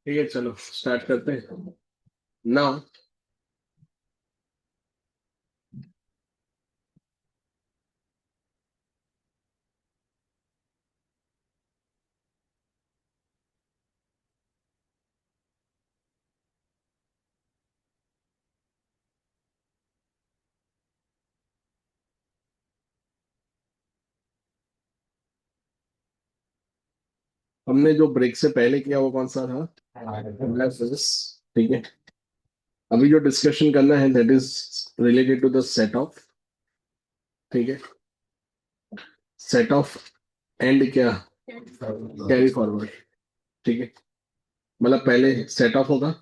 ठीक है, चलो स्टार्ट करते हैं नाउ। हमने जो ब्रेक से पहले किया वो कौन सा था? Analysis, ठीक है। अभी जो डिस्कशन करना है that is related to the set of, ठीक है। सेट ऑफ एंड क्या? कैरी फॉरवर्ड, ठीक है। मतलब पहले सेट ऑफ होगा,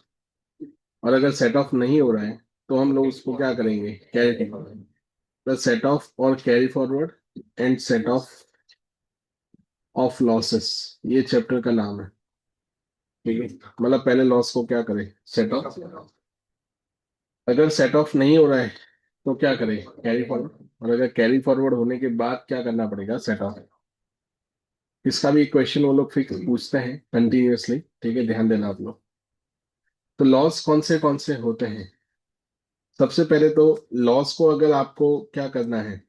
और अगर सेट ऑफ नहीं हो रहा है तो हम लोग उसको क्या करेंगे? Carry forward. सेट ऑफ और carry forward and set of losses, ये चैप्टर का नाम है, ठीक है। मतलब पहले लॉस को क्या करें? Set of. अगर सेट ऑफ नहीं हो रहा है तो क्या करें? Carry forward. और अगर कैरी फॉरवर्ड होने के बाद क्या करना पड़ेगा? Set of. इसका भी क्वेश्चन वो लोग फिक्स पूछते हैं कंटिन्यूअसली, ठीक है, ध्यान देना आप लोग। तो लॉस कौन से होते हैं? सबसे पहले तो लॉस को अगर आपको क्या करना है,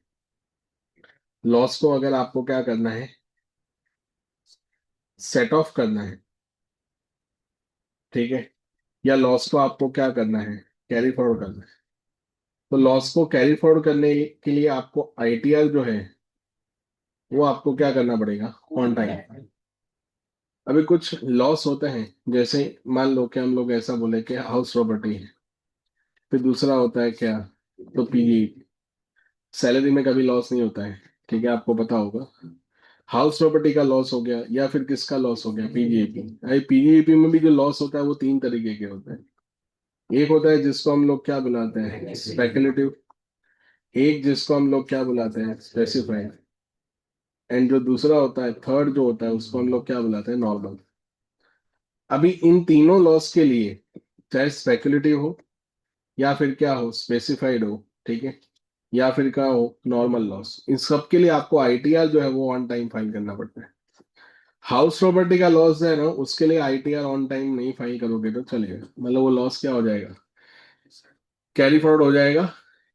लॉस को अगर आपको क्या करना है? सेट ऑफ करना है, ठीक है। या लॉस को आपको क्या करना है? कैरी फॉरवर्ड करना है। तो लॉस को कैरी फॉरवर्ड करने के लिए आपको आईटीआर जो है वो आपको क्या करना पड़ेगा? On time. अभी कुछ लॉस होते हैं, जैसे मान लो कि हम लोग ऐसा बोले कि हाउस प्रॉपर्टी है। फिर दूसरा होता है क्या? तो पीजी। सैलरी में कभी लॉस नहीं होता है, ठीक है, आपको पता होगा। हाउस प्रॉपर्टी का लॉस हो गया, या फिर किसका लॉस हो गया? पीजीईपी। अरे पीजीईपी में भी जो लॉस होता है वो तीन तरीके के होते हैं। एक होता है जिसको हम लोग क्या बुलाते हैं? स्पेकुलेटिव। एक जिसको हम लोग क्या बुलाते हैं? स्पेसिफाइड। एंड जो दूसरा होता है, थर्ड जो होता है, उसको हम लोग क्या बुलाते हैं? नॉर्मल। अभी इन तीनों लॉस के लिए, चाहे स्पेकुलेटिव हो या फिर क्या हो, स्पेसिफाइड हो, ठीक है, या फिर क्या हो, नॉर्मल लॉस, इन सब के लिए आपको आईटीआर जो है वो ऑन टाइम फाइल करना पड़ता है। हाउस प्रॉपर्टी का लॉस है ना, उसके लिए आईटीआर ऑन टाइम नहीं फाइल करोगे तो चलेगा, मतलब वो लॉस क्या हो जाएगा? कैरी फॉरवर्ड हो जाएगा।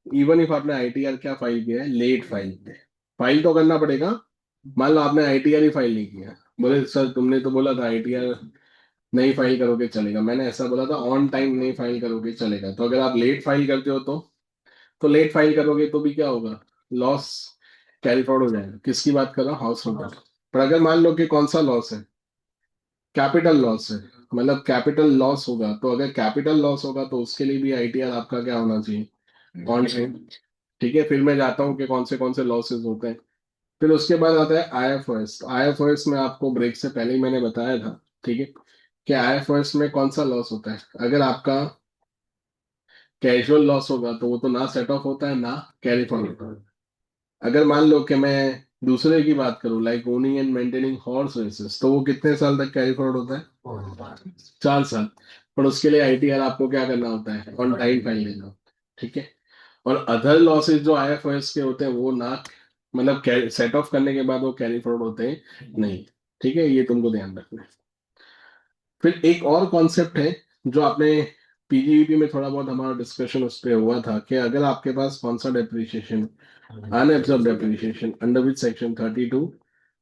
इवन इफ आपने आईटीआर क्या फाइल किया है? लेट फाइल किया है। फाइल तो करना पड़ेगा। मान लो आपने आईटीआर ही फाइल नहीं किया, बोले सर तुमने तो बोला था आईटीआर नहीं फाइल करोगे चलेगा। मैंने ऐसा बोला था ऑन टाइम नहीं फाइल करोगे चलेगा। तो अगर आप लेट फाइल करते हो तो लेट फाइल करोगे तो भी क्या होगा? लॉस कैरी फॉरवर्ड हो जाएगा। किसकी बात कर रहा हूँ? House holder. पर अगर मान लो कि कौन सा लॉस है? कैपिटल लॉस है। मतलब कैपिटल लॉस होगा, तो अगर कैपिटल लॉस होगा तो उसके लिए भी आईटीआर आपका क्या होना चाहिए? On time. ठीक है, फिर मैं जाता हूँ कि कौन से लॉसेस होते हैं। फिर उसके बाद आता है आईएफओएस। आईएफओएस में आपको ब्रेक से पहले ही मैंने बताया था, ठीक है, कि आईएफओएस में कौन सा लॉस होता है। अगर आपका कैजुअल लॉस होगा तो वो तो ना सेट ऑफ होता है ना कैरी फॉरवर्ड होता है। अगर मान लो कि मैं दूसरे की बात करूं, like owning and maintaining horse races, तो वो कितने साल तक कैरी फॉरवर्ड होता है? 4 साल। पर उसके लिए आईटीआर आपको क्या करना होता है? ऑन टाइम फाइल लेना होता है, ठीक है। और अदर लॉसेस जो आईएफओएस के होते हैं वो ना, मतलब सेट ऑफ करने के बाद वो कैरी फॉरवर्ड होते हैं नहीं, ठीक है, ये तुमको ध्यान रखना है। फिर एक और कॉन्सेप्ट है जो आपने पीजीईपी में थोड़ा बहुत हमारा डिस्कशन उस पर हुआ था, कि अगर आपके पास कौन सा depreciation, unabsorbed depreciation under which section 32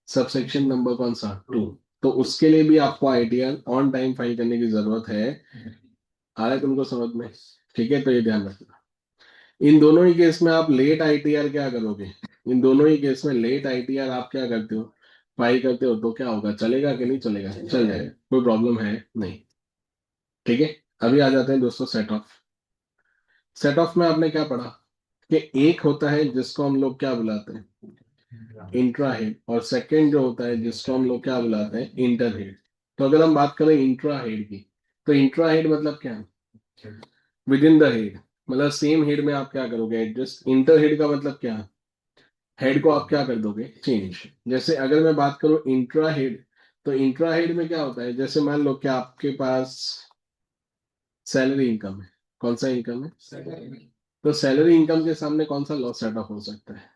sub section number कौन सा? 2। तो उसके लिए भी आपको आईटीआर ऑन टाइम फाइल करने की जरूरत है। आ रहा है तुमको समझ में? ठीक है, तो ये ध्यान रखना। इन दोनों ही केस में आप लेट आईटीआर क्या करोगे? इन दोनों ही केस में लेट आईटीआर आप क्या करते हो? फाइल करते हो तो क्या होगा? चलेगा कि नहीं चलेगा? चल जाएगा, कोई प्रॉब्लम है नहीं, ठीक है। अभी आ जाते हैं दोस्तों सेट ऑफ। सेट ऑफ में आपने क्या पढ़ा कि एक होता है जिसको हम लोग क्या बुलाते हैं? Intra head. और सेकंड जो होता है जिसको हम लोग क्या बुलाते हैं? Inter head. तो अगर हम बात करें इंट्रा हेड की, तो इंट्रा हेड मतलब क्या? With in the head. मतलब सेम हेड में आप क्या करोगे? एडजस्ट। इंटर हेड का मतलब क्या? हेड को आप क्या कर दोगे? चेंज। जैसे अगर मैं बात करूं इंट्रा हेड, तो इंट्रा हेड में क्या होता है? जैसे मान लो कि आपके पास सैलरी इनकम है, कौन सा इनकम है? तो सैलरी इनकम के सामने कौन सा लॉस सेट ऑफ हो सकता है?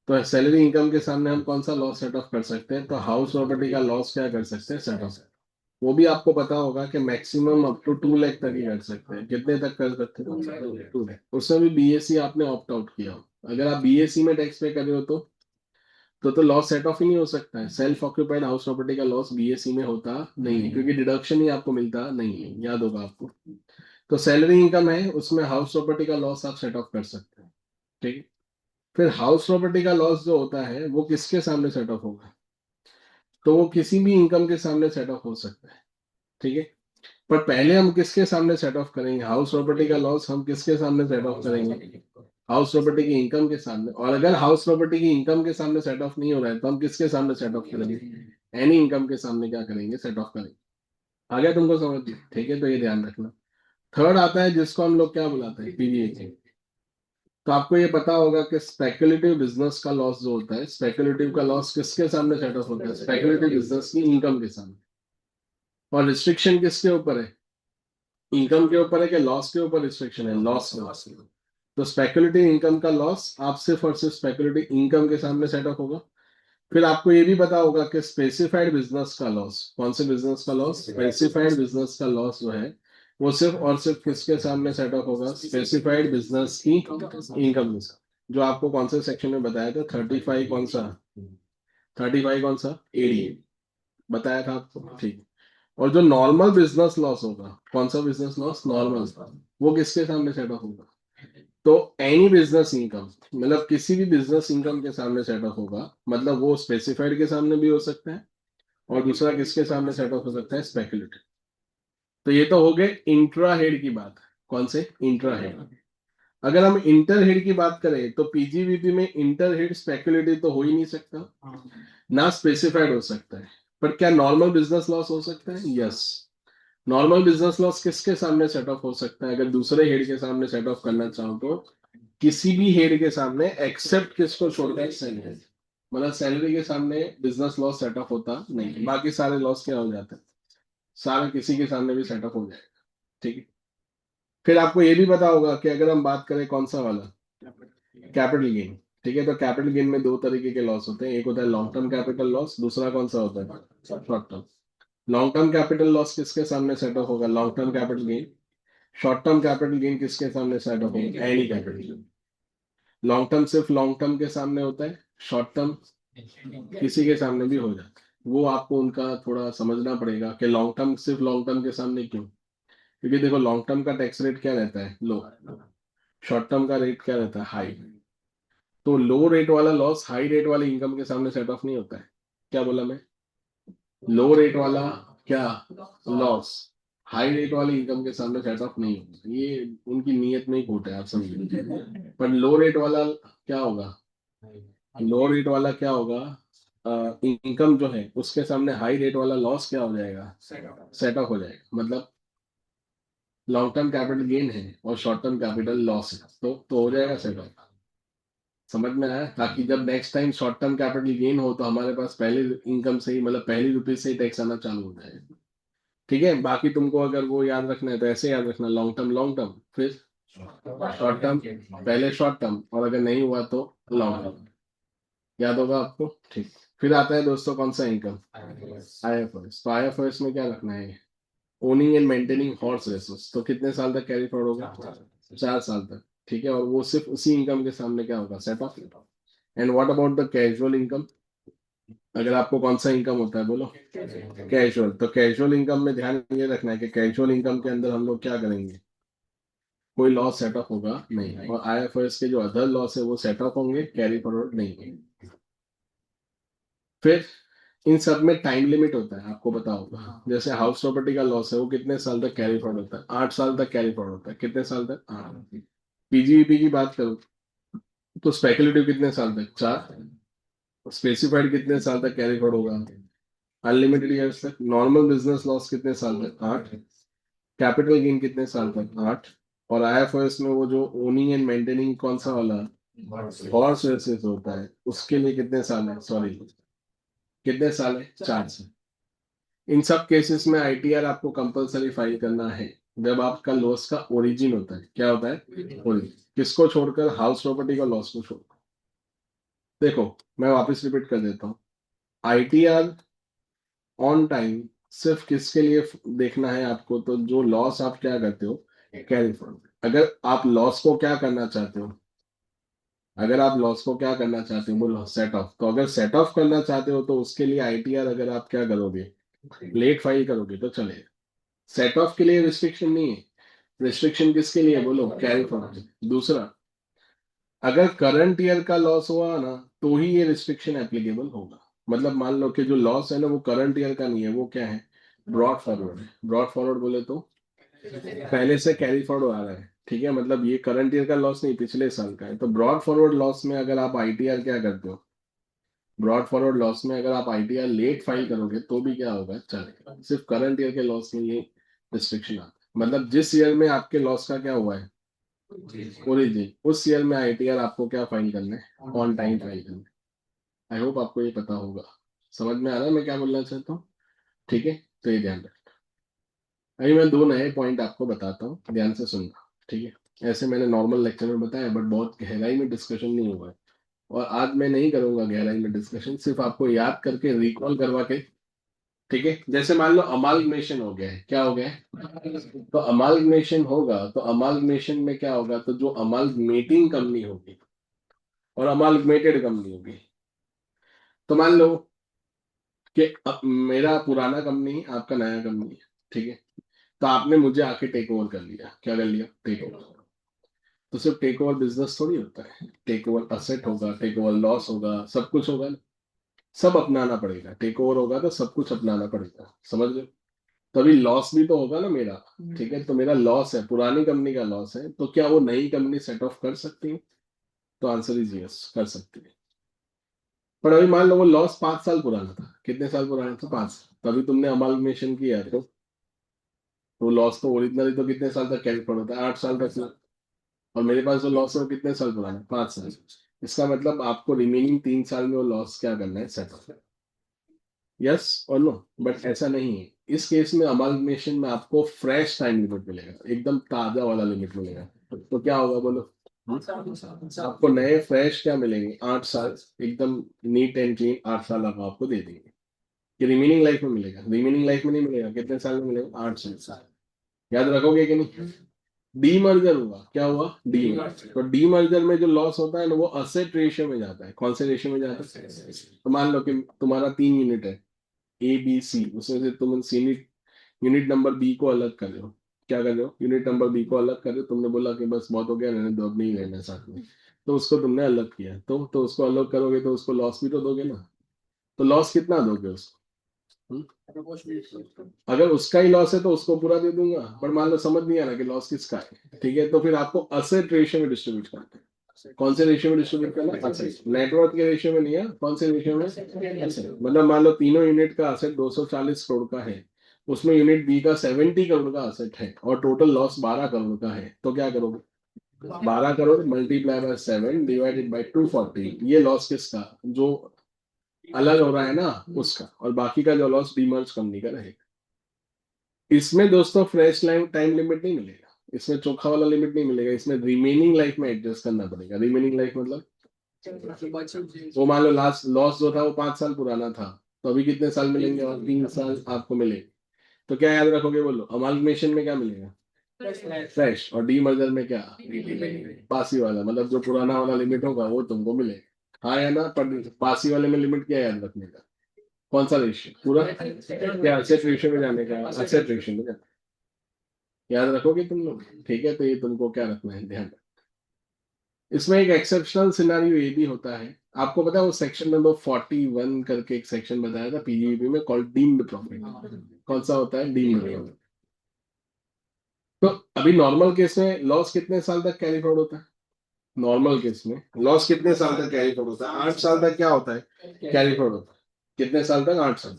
तो सैलरी इनकम के सामने हम कौन सा लॉस सेट ऑफ कर सकते हैं? तो हाउस प्रॉपर्टी का लॉस क्या कर सकते हैं सेट ऑफ? वो भी आपको पता होगा कि मैक्सिमम अप टू 2 लाख तक ही कर सकते हैं। कितने तक कर सकते हैं? 2 लाख। उसमें भी बीएससी आपने ऑप्ट आउट किया हो। अगर आप बीएससी में टैक्स पे कर रहे हो तो लॉस सेट ऑफ ही नहीं हो सकता है। सेल्फ ऑक्यूपाइड हाउस प्रॉपर्टी का लॉस बीएससी में होता नहीं है, क्योंकि डिडक्शन ही आपको मिलता नहीं है, याद होगा आपको। तो सैलरी इनकम है, उसमें हाउस प्रॉपर्टी का लॉस आप सेट ऑफ कर सकते हैं। ठीक है। फिर हाउस प्रॉपर्टी का लॉस जो होता है वो किसके सामने सेट ऑफ होगा? तो वो किसी भी इनकम के सामने सेट ऑफ हो सकता है। ठीक है। पर पहले हम किसके सामने सेट ऑफ करेंगे? हाउस प्रॉपर्टी का लॉस हम किसके सामने सेट ऑफ करेंगे? हाउस प्रॉपर्टी की इनकम के सामने। और अगर हाउस प्रॉपर्टी की इनकम के सामने सेट ऑफ नहीं हो रहा है तो हम किसके सामने सेट ऑफ करेंगे? एनी इनकम के सामने क्या करेंगे? सेट ऑफ करेंगे। आ गया तुमको समझ? ठीक है, तो ये ध्यान रखना। थर्ड आता है जिसको हम लोग क्या बुलाते हैं? पीवीए। तो आपको ये पता होगा कि स्पेकुलेटिव बिजनेस का लॉस जो होता है, स्पेकुलेटिव का लॉस किसके सामने सेट ऑफ होता है? स्पेकुलेटिव बिजनेस की इनकम के सामने। और रिस्ट्रिक्शन किसके ऊपर है? इनकम के ऊपर है कि लॉस के ऊपर रिस्ट्रिक्शन है? लॉस। तो स्पेकुलेटिव इनकम का लॉस आप सिर्फ और सिर्फ स्पेकुलेटिव इनकम के सामने सेट ऑफ होगा। फिर आपको ये भी पता होगा कि स्पेसिफाइड बिजनेस का लॉस, कौन से बिजनेस का लॉस? स्पेसिफाइड बिजनेस का लॉस जो है वो सिर्फ और सिर्फ किसके सामने सेट ऑफ होगा? स्पेसिफाइड बिजनेस की इनकम के साथ। जो आपको कौन से सेक्शन में बताया था? 35 कौन सा? 35 कौन सा? एडी बताया था आपको। ठीक। और जो नॉर्मल बिजनेस लॉस होगा, कौन सा बिजनेस लॉस? नॉर्मल। वो किसके सामने सेट ऑफ होगा? तो एनी बिजनेस इनकम, मतलब किसी भी बिजनेस इनकम के सामने सेट ऑफ होगा। मतलब वो स्पेसिफाइड के सामने भी हो सकता है, और दूसरा किसके सामने सेट ऑफ हो सकता है? स्पेकुलेटिव। तो ये तो हो गए इंट्रा हेड की बात। कौन से? Intra head. अगर हम इंटर हेड की बात करें तो पीजीबीपी में इंटर हेड स्पेकुलेटिव तो हो ही नहीं सकता, ना स्पेसिफाइड हो सकता है। पर क्या नॉर्मल बिजनेस लॉस हो सकता है? यस। नॉर्मल बिजनेस लॉस किसके सामने सेट ऑफ हो सकता है? अगर दूसरे हेड के सामने सेट ऑफ करना चाहो तो किसी भी हेड के सामने, एक्सेप्ट किसको छोड़कर? सैलरी। मतलब सैलरी के सामने बिजनेस लॉस सेट ऑफ होता नहीं, बाकी सारे लॉस क्या हो जाते हैं? सारे किसी के सामने भी सेट ऑफ हो जाएगा। ठीक है। फिर आपको ये भी पता होगा कि अगर हम बात करें कौन सा वाला? Capital gain. ठीक है। तो कैपिटल गेन में दो तरीके के लॉस होते हैं, एक होता है लॉन्ग टर्म कैपिटल लॉस, दूसरा कौन सा होता है? Short term. Long term capital loss किसके सामने सेट ऑफ होगा? Long term capital gain. Short term capital gain किसके सामने सेट ऑफ होगा? Any capital gain. Long term सिर्फ लॉन्ग टर्म के सामने होता है, शॉर्ट टर्म किसी के सामने भी हो जाता है। वो आपको उनका थोड़ा समझना पड़ेगा कि लॉन्ग टर्म सिर्फ लॉन्ग टर्म के सामने क्यों। क्योंकि देखो लॉन्ग टर्म का टैक्स रेट क्या रहता है? लो। शॉर्ट टर्म का रेट क्या रहता है? हाई। तो लो रेट वाला लॉस हाई रेट वाली इनकम के सामने सेट ऑफ नहीं होता है। क्या बोला मैं? लो रेट वाला क्या लॉस हाई रेट वाली इनकम के सामने सेट ऑफ नहीं होगा। ये उनकी नीयत में ही खोट है, आप समझिए। पर लो रेट वाला क्या होगा? लो रेट वाला क्या होगा? इनकम जो है उसके सामने हाई रेट वाला लॉस क्या हो जाएगा? सेट ऑफ हो जाएगा। मतलब लॉन्ग टर्म कैपिटल गेन है और शॉर्ट टर्म कैपिटल लॉस है, तो हो जाएगा सेट ऑफ। समझ में आया? ताकि जब next time short term capital gain हो तो हमारे पास पहले इनकम से ही, मतलब पहली रुपये से ही टैक्स आना चालू हो जाएगा। ठीक है। बाकी तुमको अगर वो याद रखना है तो ऐसे याद रखना, लॉन्ग टर्म फिर शॉर्ट टर्म, पहले शॉर्ट टर्म, और अगर नहीं हुआ तो लॉन्ग टर्म। याद होगा आपको? ठीक। फिर आता है दोस्तों कौन सा इनकम? आईएफआरएस। तो आईएफआरएस में क्या रखना है? Owning and maintaining horse races. तो कितने साल तक कैरी फॉरवर्ड होगा? 4 साल तक। ठीक है। और वो सिर्फ उसी इनकम के सामने क्या होगा? Set of. And what about the casual income? अगर आपको कौन सा इनकम होता है बोलो? कैजुअल। तो कैजुअल इनकम में ध्यान ये रखना है कि कैजुअल इनकम के अंदर हम लोग क्या करेंगे? कोई लॉस सेट ऑफ होगा नहीं, और आईएफआरएस के जो अदर लॉस है वो सेट ऑफ होंगे, कैरी फॉरवर्ड नहीं होंगे। फिर इन सब में टाइम लिमिट होता है, आपको पता होगा। जैसे हाउस प्रॉपर्टी का लॉस है वो कितने साल तक कैरी फॉरवर्ड होता है? 8 साल तक कैरी फॉरवर्ड होता है। कितने साल तक? 8। पीजीईपी की बात करूं तो स्पेकुलेटिव कितने साल तक? 4। स्पेसिफाइड कितने साल तक कैरी फॉरवर्ड होगा? अनलिमिटेड ईयर्स तक। नॉर्मल बिजनेस लॉस कितने साल तक? 8। कैपिटल गेन कितने साल तक? 8। और आईएफआरएस में वो जो ओनिंग एंड मेंटेनिंग कौन सा वाला हॉर्स रेसेस होता है उसके लिए कितने साल है? सॉरी, कितने साल है? 4 साल। इन सब केसेस में आईटीआर आपको कंपलसरी फाइल करना है। जब आपका लॉस का ओरिजिन होता है, क्या होता है, ओरिजिन। किसको छोड़कर, हाउस प्रॉपर्टी का लॉस को छोड़कर। देखो, मैं वापस रिपीट कर देता हूँ। आईटीआर ऑन टाइम सिर्फ किसके लिए देखना है आपको, तो जो लॉस आप क्या करते हो, कैरी फॉरवर्ड। अगर आप लॉस को क्या करना चाहते हो, अगर आप लॉस को क्या करना चाहते हो, बोलो सेट ऑफ। तो अगर सेट ऑफ करना चाहते हो तो उसके लिए आईटीआर अगर आप क्या करोगे, लेट फाइल करोगे तो चलेगा। सेट ऑफ के लिए रिस्ट्रिक्शन नहीं है। रिस्ट्रिक्शन किसके लिए, बोलो कैरी फॉरवर्ड। दूसरा, अगर करंट ईयर का लॉस हुआ ना, तो ही ये रिस्ट्रिक्शन एप्लीकेबल होगा। मतलब मान लो कि जो लॉस है ना वो करंट ईयर का नहीं है, वो क्या है, ब्रॉड फॉरवर्ड है। ब्रॉड फॉरवर्ड बोले तो पहले से कैरी फॉरवर्ड आ रहा है, ठीक है। मतलब ये करंट ईयर का लॉस नहीं, पिछले साल का है। तो ब्रॉड फॉरवर्ड लॉस में अगर आप आईटीआर क्या करते हो, ब्रॉड फॉरवर्ड लॉस में अगर आप आईटीआर लेट फाइल करोगे तो भी क्या होगा, चलेगा। सिर्फ करंट ईयर के लॉस में ये रिस्ट्रिक्शन आता है। मतलब जिस ईयर में आपके लॉस का क्या हुआ है, ओरिजिन, उस ईयर में आईटीआर आपको क्या फाइल करना है, ऑन टाइम फाइल करना है। आई होप आपको ये पता होगा। समझ में आ रहा है मैं क्या बोलना चाहता हूँ, ठीक है। तो ये ध्यान रखना। अभी मैं दो नए पॉइंट आपको बताता हूँ, ध्यान से सुनना, ठीक है। ऐसे मैंने नॉर्मल लेक्चर में बताया, बट बहुत गहराई में डिस्कशन नहीं हुआ है। और आज मैं नहीं करूंगा गहराई में डिस्कशन, सिर्फ आपको याद करके रिकॉल करवा के, ठीक है। जैसे मान लो अमालगमेशन हो गया है, क्या हो गया है, तो अमालगमेशन होगा, तो अमालगमेशन में क्या होगा, तो जो अमालगमेटिंग कंपनी होगी और अमालगमेटेड कंपनी होगी। तो मान लो कि अब मेरा पुराना कंपनी, आपका नया कंपनी है, ठीक है। तो आपने मुझे आके टेक ओवर कर लिया, क्या कर लिया, टेक ओवर। तो सिर्फ टेक ओवर बिजनेस थोड़ी होता है, टेक ओवर असेट होगा, टेक ओवर लॉस होगा, सब कुछ होगा ना। सब अपनाना पड़ेगा, टेक ओवर होगा तो सब कुछ अपनाना पड़ेगा, समझ रहे हो। तभी लॉस भी तो होगा ना मेरा, ठीक है। तो मेरा लॉस है, पुरानी कंपनी का लॉस है, तो क्या वो नई कंपनी सेट ऑफ कर सकती है, तो आंसर इज यस, कर सकती है। पर अभी मान लो वो लॉस 5 साल पुराना था, कितने साल पुराना था, 5 साल। तभी तुमने अमालगमेशन किया, तो लॉस तो ओरिजिनली तो कितने साल तक कैरी फॉरवर्ड होता है, 8 साल तक ना। और मेरे पास जो लॉस है वो कितने साल पुराना है, 5 साल। इसका मतलब आपको रिमेनिंग 3 साल में वो लॉस क्या करना है, सेटल। यस और नो। बट ऐसा नहीं है इस केस में। अमालगमेशन में आपको फ्रेश टाइम लिमिट मिलेगा, एकदम ताजा वाला लिमिट मिलेगा। तो क्या होगा, बोलो। आपको नए फ्रेश क्या मिलेंगे, 8 साल, एकदम नीट एंड क्लीन 8 साल आप आपको दे देंगे। ये रिमेनिंग लाइफ में मिलेगा, रिमेनिंग लाइफ में नहीं मिलेगा, कितने साल में मिलेगा, 8 साल। याद रखोगे कि नहीं। डीमर्जर हुआ, क्या हुआ, डीमर्जर। तो डीमर्जर में जो लॉस होता है ना, वो असेट रेशियो में जाता है। कौन से रेशियो में जाता है, तो मान लो कि तुम्हारा 3 यूनिट है, ए बी सी, उसमें से तुम यूनिट यूनिट नंबर बी को अलग कर रहे हो। क्या कर रहे हो, यूनिट नंबर बी को अलग कर रहे हो। तुमने बोला कि बस बहुत हो गया, रहने दो, अब नहीं रहना साथ में। तो उसको तुमने अलग किया, तो उसको अलग करोगे तो उसको लॉस भी तो दोगे ना। तो लॉस कितना दोगे उसको, हम्म? अगर उसका ही लॉस है तो उसको पूरा दे दूंगा, पर मान लो समझ नहीं आ रहा कि लॉस किसका है, ठीक है। तो फिर आपको असेट रेशियो में डिस्ट्रीब्यूट करना है। कौन से रेशियो में डिस्ट्रीब्यूट करना है, असेट। नेटवर्क के रेशियो में नहीं है, कौन से रेशियो में, असेट। मतलब मान लो तीनों यूनिट का असेट 240 करोड़ का है, उसमें यूनिट बी का 70 करोड़ का असेट है, और टोटल लॉस 12 करोड़ का है। तो क्या करोगे, 12 crore multiply by 7 divided by 240, ये लॉस किसका, जो अलग हो रहा है ना, उसका। और बाकी का जो लॉस डीमर्ज कंपनी का रहेगा। इसमें दोस्तों फ्रेश लाइफ टाइम लिमिट नहीं मिलेगा, इसमें चोखा वाला लिमिट नहीं मिलेगा। इसमें रिमेनिंग लाइफ में एडजस्ट करना पड़ेगा। रिमेनिंग लाइफ मतलब, वो मान लो लास्ट लॉस जो था वो 5 साल पुराना था, तो अभी कितने साल मिलेंगे, और 3 साल आपको मिलेंगे। तो क्या याद रखोगे, बोलो। अमालगमेशन में क्या मिलेगा, फ्रेश। और डीमर्जर में क्या, पासी वाला। मतलब जो पुराना वाला लिमिट होगा वो तुमको मिलेगा, हाँ या ना। पर पासी वाले में लिमिट क्या है, याद रखने का, कौन सा रेशियो, पूरा क्या, असेट रेशियो में जाने का, असेट रेशियो में जाने। याद रखोगे तुम लोग, ठीक है। तो ये तुमको क्या रखना है, ध्यान रखना। इसमें एक एक्सेप्शनल सिनारियो ये भी होता है। आपको पता है वो सेक्शन नंबर 41 करके एक सेक्शन बताया था पीजीबी में, कॉल्ड डीम्ड प्रॉफिट। कौन सा होता है, डीम्ड प्रॉफिट। तो अभी नॉर्मल केस में लॉस कितने साल तक कैरी फॉरवर्ड होता है, नॉर्मल केस में लॉस कितने साल तक कैरी फॉरवर्ड होता है, 8 साल तक क्या होता है, कैरी फॉरवर्ड होता है। कितने साल तक, 8 साल।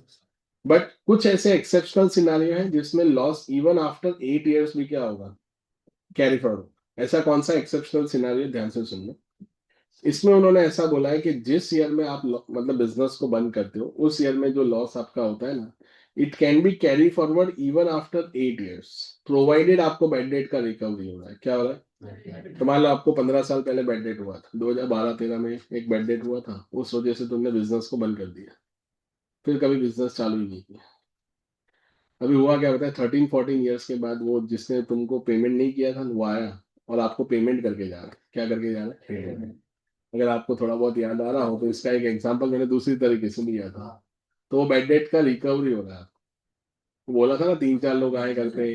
बट कुछ ऐसे एक्सेप्शनल सिनारियो हैं जिसमें लॉस इवन आफ्टर 8 इयर्स भी क्या होगा, कैरी फॉरवर्ड। ऐसा कौन सा एक्सेप्शनल सिनारियो, ध्यान से सुनना। इसमें उन्होंने ऐसा बोला है कि जिस ईयर में आप मतलब बिजनेस को बंद करते हो, उस ईयर में जो लॉस आपका होता है ना, it can be carry forward even after 8 years, provided आपको बैड डेट का रिकवरी हो रहा है। क्या हो रहा है? तो मान लो आपको 15 साल पहले बैड डेट हुआ था, 2012-13 में एक बैड डेट हुआ था, उस वजह से तुमने बिजनेस को बंद कर दिया, फिर कभी बिजनेस चालू ही नहीं किया। अभी हुआ क्या होता है, 13-14 years के बाद वो जिसने तुमको पेमेंट नहीं किया था वो आया और आपको पेमेंट करके जा रहा है। क्या करके जा रहा है? अगर आपको थोड़ा बहुत याद आ रहा हो तो इसका एक एग्जांपल मैंने दूसरी तरीके से लिया था। तो वो बैड डेट का रिकवरी हो रहा है। बोला था ना 3-4 लोग आए घर पे,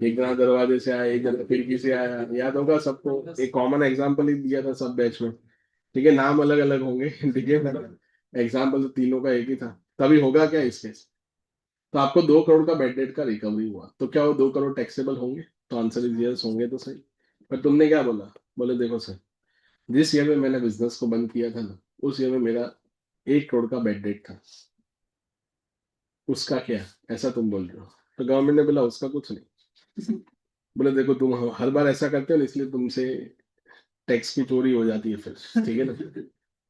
एक जना दरवाजे से आया, एक जना खिड़की से आया, याद होगा सबको। एक कॉमन एग्जांपल ही दिया था सब बैच में। ठीक है, नाम अलग अलग होंगे ठीक है, एग्जाम्पल तो तीनों का एक ही था। तभी होगा क्या इसके, तो आपको 2 करोड़ का बैड डेट का रिकवरी हुआ, तो क्या वो 2 करोड़ टैक्सेबल होंगे? तो आंसर इज यस, होंगे तो सही। पर तुमने क्या बोला? बोले देखो सर, जिस ईयर में मैंने बिजनेस को बंद किया था ना, उस ईयर में मेरा 1 करोड़ का बैड डेट था, उसका क्या? ऐसा तुम बोल रहे हो। तो गवर्नमेंट ने बोला उसका कुछ नहीं। बोले देखो तुम हर बार ऐसा करते हो ना, इसलिए तुमसे टैक्स की चोरी हो जाती है फिर। ठीक है ना,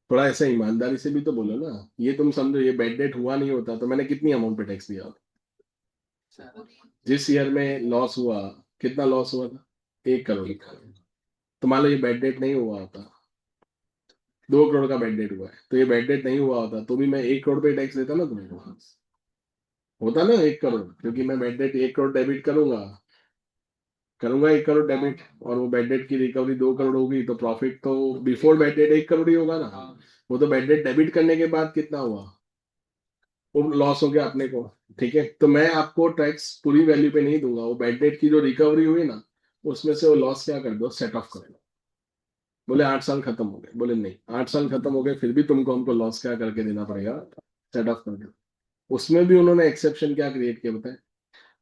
थोड़ा ऐसा ईमानदारी से भी तो बोलो ना। ये तुम समझो, ये बैड डेट हुआ नहीं होता तो मैंने कितनी अमाउंट पे टैक्स दिया होता? जिस ईयर में लॉस हुआ, कितना लॉस हुआ था? 1 करोड़ का। तो मान लो ये बैड डेट नहीं हुआ होता, 2 करोड़ का बैड डेट हुआ है, तो ये बैड डेट नहीं हुआ होता तो भी मैं 1 करोड़ पे टैक्स देता ना तुमको। होता ना 1 करोड़, क्योंकि मैं बैड डेट 1 करोड़ डेबिट करूंगा, 1 करोड़ डेबिट, और वो बैड डेट की रिकवरी 2 करोड़ होगी, तो प्रॉफिट तो बिफोर बैड डेट 1 करोड़ ही होगा ना। वो तो बैड डेट डेबिट करने के बाद कितना हुआ, वो लॉस हो गया अपने को। ठीक है, तो मैं आपको टैक्स पूरी वैल्यू पे नहीं दूंगा, वो बैड डेट की जो रिकवरी हुई ना, उसमें से वो लॉस क्या कर दो, सेट ऑफ कर दो। बोले 8 साल खत्म हो गए। बोले नहीं, 8 साल खत्म हो गए फिर भी तुमको हमको लॉस क्या करके देना पड़ेगा, सेट ऑफ कर दो। उसमें भी उन्होंने एक्सेप्शन क्या क्रिएट किया बताए?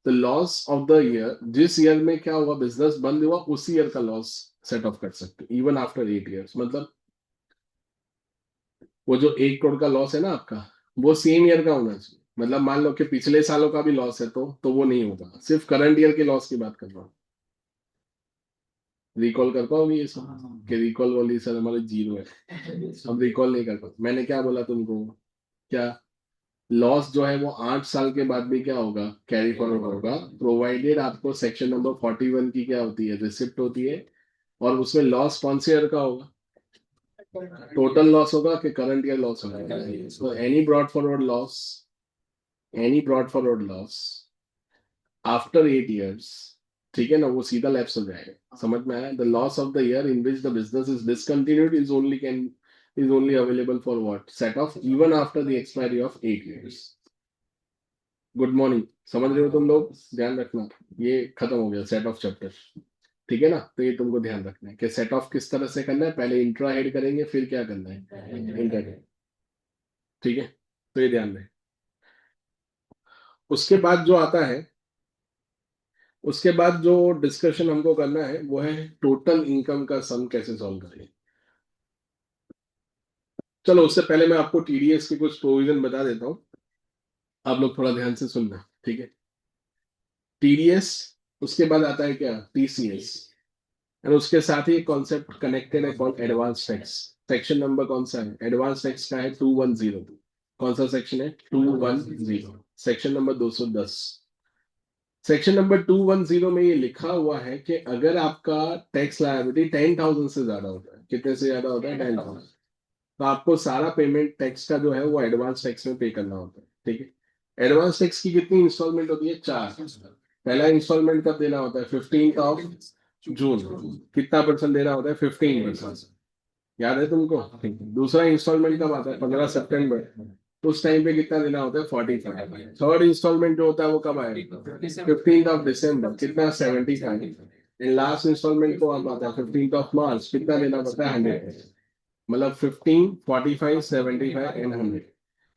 The loss of the year, जिस ईयर में क्या हुआ, बिजनेस बंद हुआ, उसी ईयर का लॉस सेट ऑफ कर सकते इवन आफ्टर 8 years। मतलब वो जो 1 करोड़ का लॉस है ना आपका, वो सेम ईयर का होना चाहिए। मतलब मान लो कि पिछले सालों का भी लॉस है तो वो नहीं होगा, सिर्फ करंट ईयर के लॉस की बात कर रहा हूँ। रिकॉल कर पाओगे ये सब कि रिकॉल वाली सर हमारे जीरो है, हम रिकॉल नहीं कर पाते। मैंने क्या बोला तुमको? क्या? लॉस जो है वो 8 साल के बाद भी क्या होगा, कैरी फॉरवर्ड होगा, प्रोवाइडेड आपको सेक्शन नंबर 41 की क्या होती है, रिसिप्ट होती है। और उसमें लॉस कौन से ईयर का होगा? टोटल लॉस होगा कि करंट ईयर लॉस होगा? So any brought forward loss after 8 years, ठीक है ना, वो सीधा लैप्स हो जाएगा। समझ में आया? The loss of the year in which the business is discontinued is only available for what, set of even after the expiry of 8 years। Good morning, समझ रहे हो तुम लोग? ध्यान रखना, ये खत्म हो गया सेट ऑफ चैप्टर। ठीक है ना, तो ये तुमको ध्यान रखना है कि सेट ऑफ किस तरह से करना है। पहले इंट्रा हेड करेंगे, फिर क्या करना है, इंटर हेड। ठीक है, तो ये ध्यान रहे। उसके बाद जो आता है, उसके बाद जो डिस्कशन हमको करना है वो है टोटल इनकम का सम कैसे सॉल्व करें। चलो उससे पहले मैं आपको टीडीएस के कुछ प्रोविजन बता देता हूँ, आप लोग थोड़ा ध्यान से सुनना। ठीक है, टीडीएस, उसके बाद आता है क्या, टीसीएस, और उसके साथ ही एक कॉन्सेप्ट कनेक्टेड है called advance tax. Section number कौन सा है एडवांस टैक्स का? है 210। कौन सा सेक्शन है? 210, सेक्शन नंबर 210। सेक्शन नंबर 210 में ये लिखा हुआ है कि अगर आपका टैक्स लायबिलिटी 10,000 से ज्यादा होता है, कितने से ज्यादा होता है, 10,000, तो आपको सारा पेमेंट टैक्स का जो है वो एडवांस टैक्स में पे करना होता है। ठीक है, एडवांस टैक्स की कितनी इंस्टॉलमेंट होती है? 4। पहला इंस्टॉलमेंट कब देना होता है? 15 जून। कितना परसेंट देना होता है? 15%। याद है तुमको? ठीक है। दूसरा इंस्टॉलमेंट कब आता है? 15 सितंबर। तो उस टाइम पे कितना देना होता है? 45। थर्ड इंस्टॉलमेंट जो होता है वो कब आएगा? 15 दिसंबर। कितना? 75। एंड लास्ट इंस्टॉलमेंट को अब आता है 15 मार्च। कितना देना पड़ता है? 100। मतलब 15, 45, 75 एंड 100।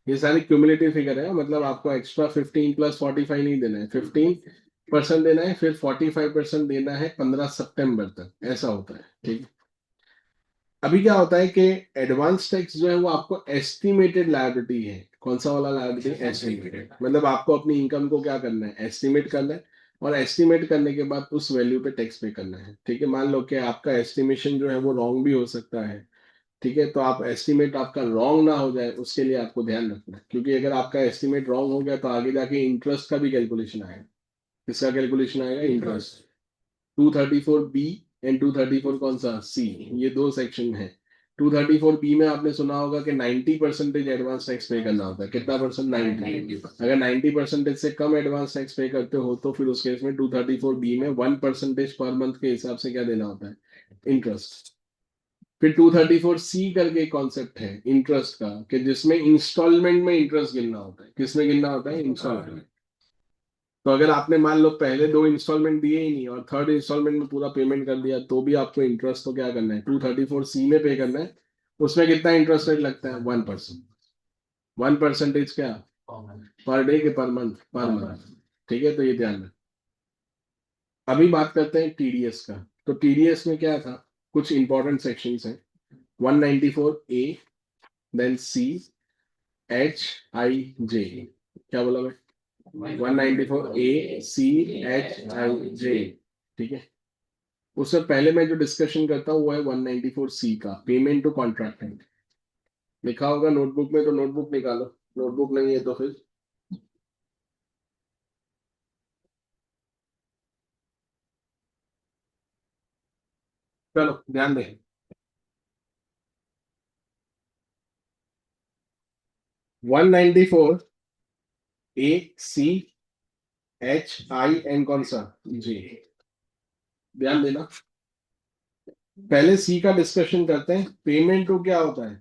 ये सारी क्यूमुलेटिव फिगर है, मतलब आपको एक्स्ट्रा 15 + 45 नहीं देना है, 15% देना है, फिर 45% देना है 15 सितंबर तक, ऐसा होता है। ठीक है, अभी क्या होता है कि एडवांस टैक्स जो है वो आपको एस्टिमेटेड लायबिलिटी है। कौन सा वाला लायबिलिटी? एस्टिमेटेड। मतलब आपको अपनी इनकम को क्या करना है, एस्टिमेट करना है, और एस्टिमेट करने के बाद उस वैल्यू पे टैक्स पे करना है। ठीक है, मान लो कि आपका एस्टिमेशन जो है वो रॉन्ग भी हो सकता है, ठीक है, तो आप एस्टिमेट आपका रॉन्ग ना हो जाए उसके लिए आपको ध्यान रखना है, क्योंकि अगर आपका एस्टिमेट रॉन्ग हो गया तो आगे जाके इंटरेस्ट का भी कैलकुलेशन आएगा। किसका कैलकुलेशन आएगा? इंटरेस्ट। 234 बी एंड 234 कौन सा? सी। ये दो सेक्शन है। 234 बी में आपने सुना होगा कि 90% एडवांस टैक्स पे करना होता है। कितना परसेंट? 90। अगर 90% से कम एडवांस टैक्स पे करते हो तो फिर उस केस में 234 बी में 1% पर मंथ के हिसाब से क्या देना होता है? इंटरेस्ट। फिर 234 सी करके कॉन्सेप्ट है इंटरेस्ट का, कि जिसमें इंस्टॉलमेंट में इंटरेस्ट गिनना होता है। किसमें गिनना होता है? इंस्टॉलमेंट। तो अगर आपने मान लो पहले दो इंस्टॉलमेंट दिए ही नहीं और थर्ड इंस्टॉलमेंट में पूरा पेमेंट कर दिया, तो भी आपको इंटरेस्ट तो क्या करना है? 234 सी में पे करना है। उसमें कितना इंटरेस्ट रेट लगता है? 1%। 1% क्या? पर डे के पर मंथ? Per month. ठीक है, तो ये ध्यान रखें। अभी बात करते हैं टीडीएस का। तो टीडीएस में क्या था? कुछ इंपॉर्टेंट सेक्शंस हैं। 194 ए, देन सी, एच, आई, जे। क्या बोला मैं? 194 ए, सी, एच, आई, जे। ठीक है। उससे पहले मैं जो डिस्कशन करता हूँ वो है 194 सी का, पेमेंट टू कॉन्ट्रैक्टेंट। लिखा होगा नोटबुक में, तो नोटबुक निकालो। नोटबुक नहीं है तो फिर चलो ध्यान दें। 194 ए, सी, एच, आई एन कौन सा? जी। ध्यान देना। पहले सी का डिस्कशन करते हैं। पेमेंट टू क्या होता है?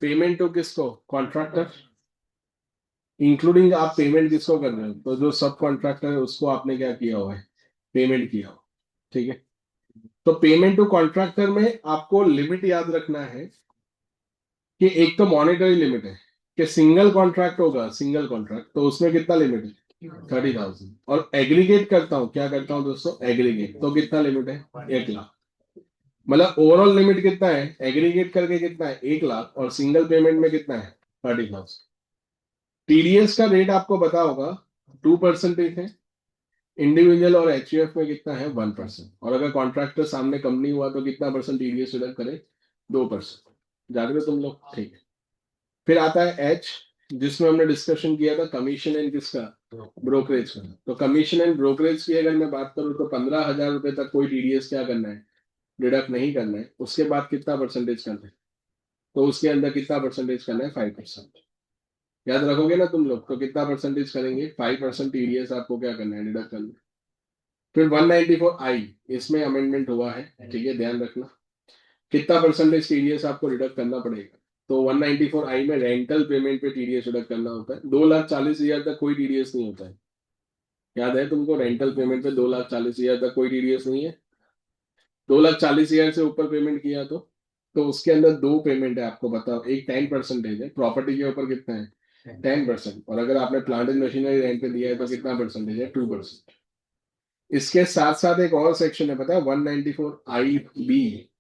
पेमेंट टू किसको? कॉन्ट्रैक्टर। इंक्लूडिंग आप पेमेंट किसको कर रहे हो? तो जो सब कॉन्ट्रैक्टर है उसको आपने क्या किया हुआ है? पेमेंट किया हुआ। ठीक है। तो पेमेंट टू कॉन्ट्रैक्टर में आपको लिमिट याद रखना है कि एक तो मॉनेटरी लिमिट है, कि सिंगल कॉन्ट्रैक्ट होगा, सिंगल कॉन्ट्रैक्ट तो उसमें कितना लिमिट है? 30,000। और एग्रीगेट करता हूँ, क्या करता हूँ दोस्तों? एग्रीगेट, तो कितना लिमिट है? 1 लाख। मतलब ओवरऑल लिमिट कितना है? एग्रीगेट करके कितना है? 1 लाख। और सिंगल पेमेंट में कितना है? 30,000। टीडीएस का रेट आपको पता होगा, 2% है। इंडिविजुअल और एचयूएफ में कितना है? 1%। और अगर कॉन्ट्रैक्टर सामने कंपनी हुआ तो कितना परसेंट टीडीएस डिडक्ट करे? 2%। जान रहे हो तुम लोग? ठीक है। फिर आता है एच, जिसमें हमने डिस्कशन किया था कमीशन एंड किसका? ब्रोकरेज का। तो कमीशन एंड ब्रोकरेज की अगर मैं बात करूं तो 15,000 रुपए तक कोई टीडीएस क्या करना है? डिडक्ट नहीं करना है। उसके बाद कितना परसेंटेज करना है? तो उसके अंदर कितना परसेंटेज करना है? 5%। याद रखोगे ना तुम लोग? तो कितना परसेंटेज करेंगे? 5% टीडीएस आपको क्या करना है? डिडक्ट करना है। फिर 194 आई, इसमें अमेंडमेंट हुआ है। ठीक है, ध्यान रखना। कितना परसेंटेज टीडीएस आपको डिडक्ट करना पड़ेगा? तो 194 आई में रेंटल पेमेंट पे टीडीएस डिडक्ट करना होता है। 2,40,000 तक कोई टीडीएस नहीं होता है। याद है तुमको? रेंटल पेमेंट पे 2,40,000 तक कोई टीडीएस नहीं है। 2,40,000 से ऊपर पेमेंट किया तो उसके अंदर दो पेमेंट है, आपको बताओ। एक 10% है, प्रॉपर्टी के ऊपर कितना है? 10%। और अगर आपने प्लांट एंड मशीनरी रेंट पे दिया है तो कितना परसेंटेज है? 2%। इसके साथ साथ एक और सेक्शन है, पता है? 194 आई बी।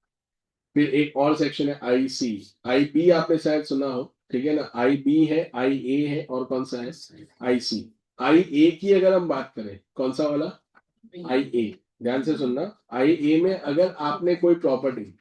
फिर एक और सेक्शन है आई सी। आई बी आपने शायद सुना हो। ठीक है ना? आई बी है, आई ए है, और कौन सा है? आई सी। आई ए की अगर हम बात करें, कौन सा वाला? आई ए। ध्यान से सुनना। आई ए में अगर आपने कोई प्रॉपर्टी,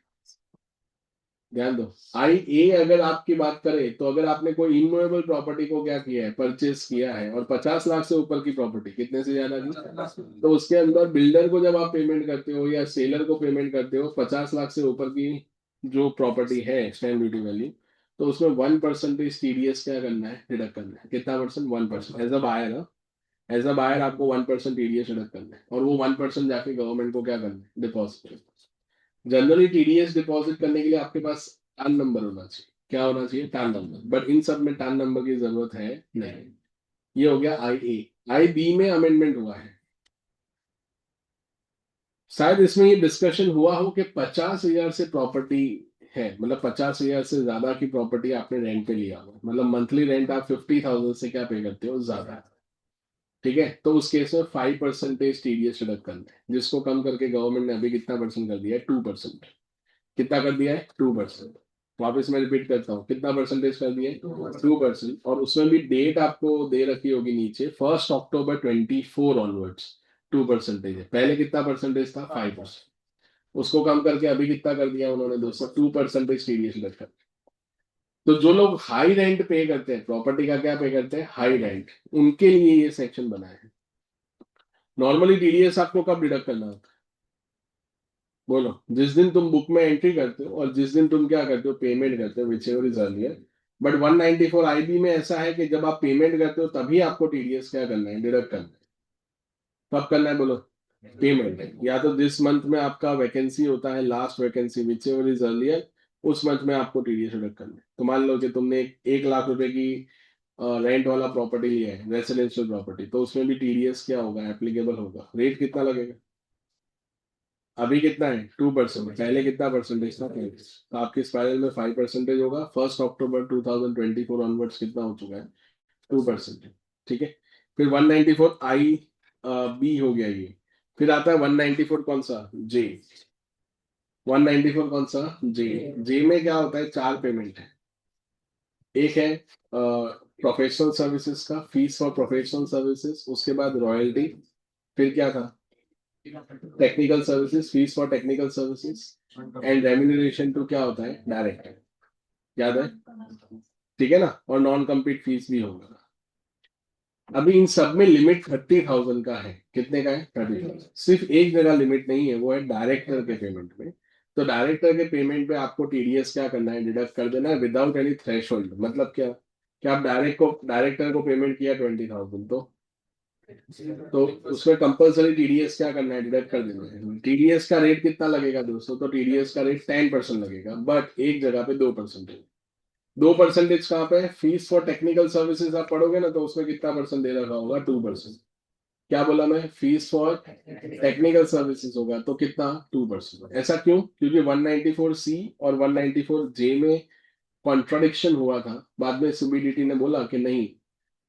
ध्यान दो, आई ए अगर आपकी बात करें तो अगर आपने कोई इमूवेबल प्रॉपर्टी को क्या किया है? परचेस किया है, और 50 लाख से ऊपर की प्रॉपर्टी, कितने से ज्यादा की? तो उसके अंदर बिल्डर को जब आप पेमेंट करते हो या सेलर को पेमेंट करते हो 50 लाख से ऊपर की जो प्रॉपर्टी है स्टैम्प ड्यूटी वैल्यू, तो उसमें 1% टीडीएस क्या करना है? डिडक्ट करना है। कितना percent? 1%। As a buyer, as a buyer आपको 1% टीडीएस डिडक्ट करना है, और वो 1% जाके गवर्नमेंट को क्या करना है? डिपॉजिट। जनरली टीडीएस डिपॉजिट करने के लिए आपके पास टान नंबर होना चाहिए। क्या होना चाहिए? टान नंबर। बट इन सब में टान नंबर की जरूरत है नहीं। ये हो गया आई ए। आई बी में अमेंडमेंट हुआ है। शायद इसमें ये डिस्कशन हुआ हो कि 50,000 से प्रॉपर्टी है, मतलब 50,000 से ज्यादा की प्रॉपर्टी आपने रेंट पे लिया हो, मतलब मंथली रेंट आप 50,000 से क्या पे करते हो? ज्यादा। ठीक है, तो उस केस में 5% टीडीएस डिडक्ट करना है, जिसको कम करके गवर्नमेंट ने अभी कितना परसेंट कर दिया है? 2%। कितना कर दिया है? 2%। वापस मैं रिपीट करता हूँ, कितना परसेंटेज कर दिया है? 2%। और उसमें भी डेट आपको दे रखी होगी नीचे, 1 अक्टूबर 24 ऑनवर्ड्स। 2% है। पहले कितना परसेंटेज था? 5%। उसको कम करके अभी कितना कर दिया उन्होंने दोस्तों, 2% टीडीएस डिडक्ट। तो जो लोग हाई रेंट पे करते हैं, प्रॉपर्टी का क्या पे करते हैं, हाई रेंट, उनके लिए ये सेक्शन बना है। नॉर्मली टीडीएस आपको कब डिडक्ट करना होता है, बोलो, जिस दिन तुम बुक में एंट्री करते हो और जिस दिन तुम क्या करते हो, पेमेंट करते हो, which ever is earlier. But 194 IB में ऐसा है कि जब आप पेमेंट करते हो तभी आपको टीडीएस क्या करना है, डिडक्ट करना है। कब करना है बोलो, पेमेंट, या तो जिस मंथ में आपका वैकेंसी होता है, last vacancy, which ever is earlier, उस मंथ में आपको टीडीएस डिडक्ट करना है। तो मान लो कि तुमने 1 लाख रुपए की रेंट वाला प्रॉपर्टी लिया है, रेसिडेंशियल प्रॉपर्टी, तो उसमें भी टीडीएस क्या होगा, एप्लीकेबल होगा। रेट कितना लगेगा, अभी कितना है, 2%। पहले कितना परसेंटेज था, 5। तो आपके स्पाइरल में 5% होगा। 1 अक्टूबर 2024 ऑनवर्ड्स कितना हो चुका है, 2%। ठीक है। फिर 194 आई बी हो गया ये। फिर आता है 194 कौन सा, जे। 194 कौन सा, जे। जे में क्या होता है, 4 पेमेंट है। एक है प्रोफेशनल सर्विसेज का, फीस फॉर प्रोफेशनल सर्विसेज, उसके बाद रॉयल्टी, फिर क्या था, technical services, fees for technical services, and remuneration to क्या होता है, डायरेक्ट। याद है, ठीक है ना, और नॉन कम्पीट फीस भी होगा। अभी इन सब में लिमिट 30,000 का है। कितने का है, 30,000। सिर्फ एक जगह लिमिट नहीं है, वो है डायरेक्टर के पेमेंट में। तो डायरेक्टर के पेमेंट पे आपको टीडीएस क्या करना है, डिडक्ट कर देना है विदाउट एनी थ्रेशोल्ड। मतलब क्या, कि आप डायरेक्टर को पेमेंट किया 20,000, तो उसमें कंपलसरी टीडीएस क्या करना है, डिडक्ट कर देना है। टीडीएस का रेट कितना लगेगा दोस्तों, तो टीडीएस का रेट 10% लगेगा, बट एक जगह पे 2%। 2% कहाँ पे है, फीस फॉर टेक्निकल सर्विसेज आप पढ़ोगे ना, तो उसमें कितना परसेंट दे रखा होगा, 2%। क्या बोला मैं, फीस फॉर टेक्निकल सर्विसेज होगा तो कितना, 2%। ऐसा क्यों, क्योंकि 194 सी और 194 जे में कॉन्ट्राडिक्शन हुआ था। बाद में सीबीडीटी ने बोला कि नहीं,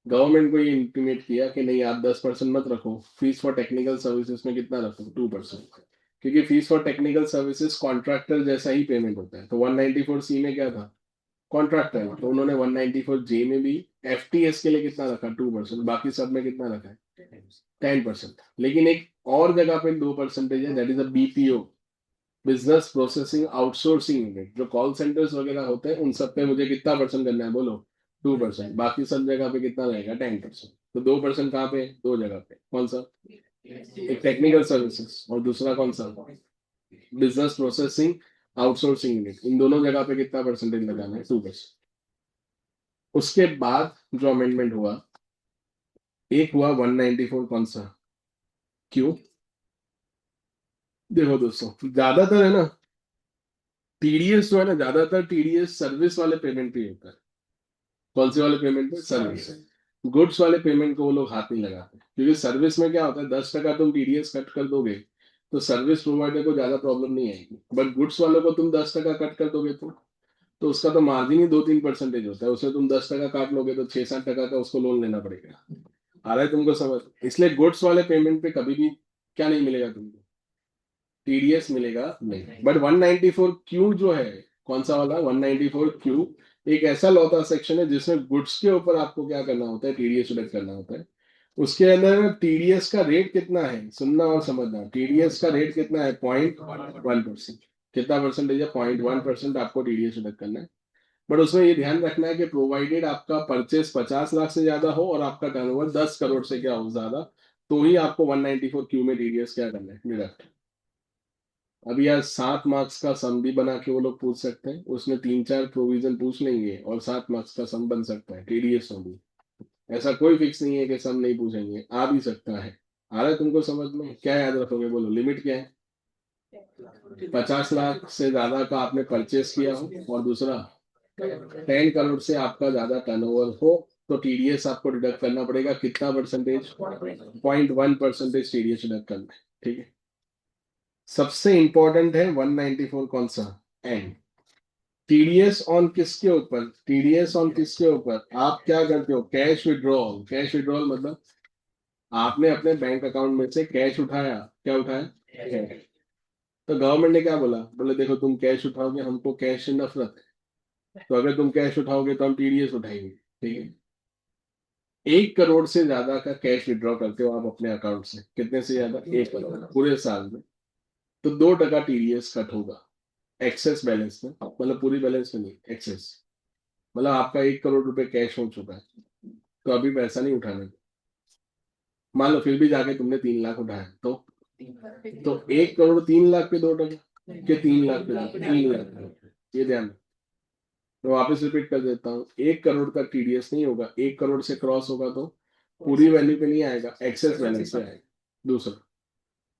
गवर्नमेंट को ये इंटीमेट किया कि नहीं, आप 10% मत रखो, फीस फॉर टेक्निकल सर्विसेज में कितना रखो, 2%। क्योंकि fees for technical services contractor जैसा ही पेमेंट होता है। तो 194 सी में क्या था, कॉन्ट्रैक्टर, तो उन्होंने 194 जे में भी एफटीएस के लिए कितना रखा, 2%। बाकी सब में कितना रखा है, 10%। लेकिन एक और जगह पे 2% है, that is a BPO, business processing outsourcing unit. जो कॉल सेंटर्स वगैरह होते हैं, उन सब पे मुझे कितना परसेंट करना है, बोलो, 2%। बाकी सब जगह पे कितना रहेगा, 10%। तो 2% कहाँ पे, दो जगह पे, कौन सा, एक टेक्निकल सर्विसेज और दूसरा कौन सा, बिजनेस प्रोसेसिंग आउटसोर्सिंग यूनिट। इन दोनों जगह पे कितना परसेंटेज लगाना है, 2%। उसके बाद जो अमेंडमेंट हुआ, एक हुआ 194 कौन सा, क्यों, देखो दोस्तों, ज्यादातर है ना टीडीएस जो है ना, ज्यादातर टीडीएस सर्विस वाले पेमेंट पे ही होता है। कौन से वाले पेमेंट पे, सर्विस। गुड्स वाले पेमेंट को वो लोग हाथ नहीं लगाते, क्योंकि सर्विस में क्या होता है, 10% तुम टीडीएस कट कर दोगे तो सर्विस प्रोवाइडर को ज्यादा प्रॉब्लम नहीं आएगी। बट गुड्स वालों को तुम 10% कट कर दोगे तो उसका तो मार्जिन ही 2-3% होता है। उसमें तुम 10% काट लोगे तो 6-7% का उसको लोन लेना पड़ेगा। आ रहा है तुमको समझ। इसलिए गुड्स वाले पेमेंट पे कभी भी क्या नहीं मिलेगा तुमको, टीडीएस मिलेगा नहीं। बट 194 क्यू जो है, कौन सा वाला, 194 क्यू एक ऐसा लॉ का सेक्शन है जिसमें गुड्स के ऊपर आपको क्या करना होता है, टीडीएस डिडक्ट करना होता है। उसके अंदर टीडीएस का रेट कितना है, सुनना और समझना, टीडीएस का रेट कितना है, 0.1%। कितना परसेंटेज है, 0.1% आपको टीडीएस डिडक्ट करना है। बट उसमें ये ध्यान रखना है कि प्रोवाइडेड आपका परचेस 50 लाख से ज्यादा हो और आपका टर्नओवर 10 करोड़ से क्या हो, ज्यादा, तो ही आपको 194 क्यू में टीडीएस क्या करना है, डिडक्ट। अब यार 7 मार्क्स का सम भी बना के वो लोग पूछ सकते हैं, उसमें 3-4 प्रोविजन पूछ लेंगे और 7 मार्क्स का सम बन सकता है टीडीएस में भी। ऐसा कोई फिक्स नहीं है कि सम नहीं पूछेंगे, आ भी सकता है। आ रहा है तुमको समझ में, क्या याद रखोगे बोलो, लिमिट क्या है, 50 लाख से ज्यादा का आपने परचेस किया हो और दूसरा 10 करोड़ से आपका ज्यादा टर्नओवर हो, तो टीडीएस आपको डिडक्ट करना पड़ेगा। कितना परसेंटेज, 0.1% टीडीएस डिडक्ट करना है। ठीक है। सबसे इंपॉर्टेंट है 194 कौन सा, एंड टीडीएस ऑन किसके ऊपर, टीडीएस ऑन किसके ऊपर, आप क्या करते हो, कैश विड्रॉल। कैश विड्रॉल मतलब आपने अपने बैंक अकाउंट में से कैश उठाया, क्या उठाया, कैश। तो गवर्नमेंट ने क्या बोला, बोले देखो तुम कैश उठाओगे, हमको कैश से नफरत है, तो अगर तुम कैश उठाओगे तो हम टीडीएस उठाएंगे। ठीक है। 1 करोड़ से ज्यादा का कैश विड्रॉ करते हो आप अपने अकाउंट से, कितने से ज्यादा, 1 करोड़ पूरे साल में, तो 2% टीडीएस कट होगा एक्सेस बैलेंस में, मतलब पूरी बैलेंस में नहीं, एक्सेस। मतलब आपका 1 करोड़ रुपए कैश हो चुका है, तो अभी पैसा नहीं उठाना। मान लो फिर भी जाके तुमने 3 लाख उठाया, तो 1 करोड़ 3 लाख पे 2%, के 3 लाख पे 3 लाख, ये ध्यान रखो। मैं वापस रिपीट कर देता हूँ, 1 करोड़ तक टीडीएस नहीं होगा, 1 करोड़ से क्रॉस होगा तो पूरी वैल्यू पे नहीं आएगा, एक्सेस बैलेंस पे आएगा। दूसरा,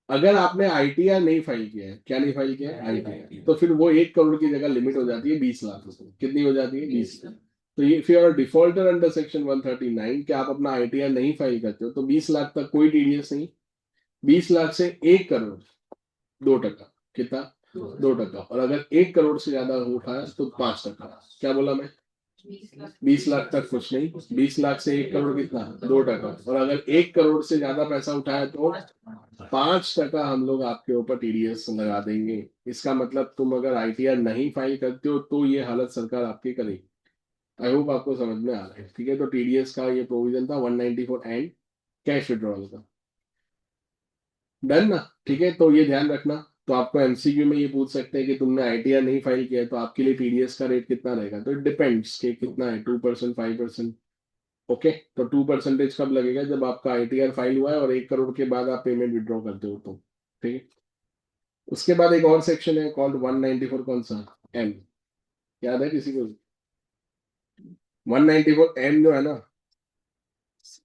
अगर आपने आईटीआर नहीं फाइल किया है, क्या नहीं फाइल किया है, आईटीआर, तो फिर वो 1 करोड़ की जगह लिमिट हो जाती है 20 लाख। कितनी हो जाती है, 20 लाख। तो ये फिर और डिफॉल्टर अंडर सेक्शन 139 कि आप अपना आईटीआर नहीं फाइल करते हो, तो 20 लाख तक कोई टीडीएस नहीं। 20 लाख से 1 करोड़ 2%, कितना, 2%। और अगर 1 करोड़ से ज्यादा उठा है तो 5%। क्या बोला मैं, 20 लाख तक कुछ नहीं, 20 लाख से 1 करोड़ कितना, 2%। और अगर 1 करोड़ से ज्यादा पैसा उठाया तो 5% हम लोग आपके ऊपर टीडीएस लगा देंगे। इसका मतलब तुम अगर आईटीआर नहीं फाइल करते हो तो ये हालत सरकार आपकी करेगी। आई होप आपको समझ में आ रहा है, ठीक है। तो टीडीएस का ये प्रोविजन था 194 एंड कैश विड्रॉल का। डन ना, ठीक है। तो ये ध्यान रखना। तो आपको एमसीक्यू में ये पूछ सकते हैं कि तुमने आईटीआर नहीं फाइल किया है तो आपके लिए टीडीएस का रेट कितना रहेगा, तो इट डिपेंड्स कि कितना है, 2% 5%। ओके, तो 2% कब लगेगा, जब आपका आईटीआर फाइल हुआ है और 1 करोड़ के बाद आप पेमेंट विड्रॉ करते हो तो, ठीक है। उसके बाद एक और सेक्शन है कॉल्ड 194, कौन सा, एम, याद है किसी को। 194 एम जो है ना,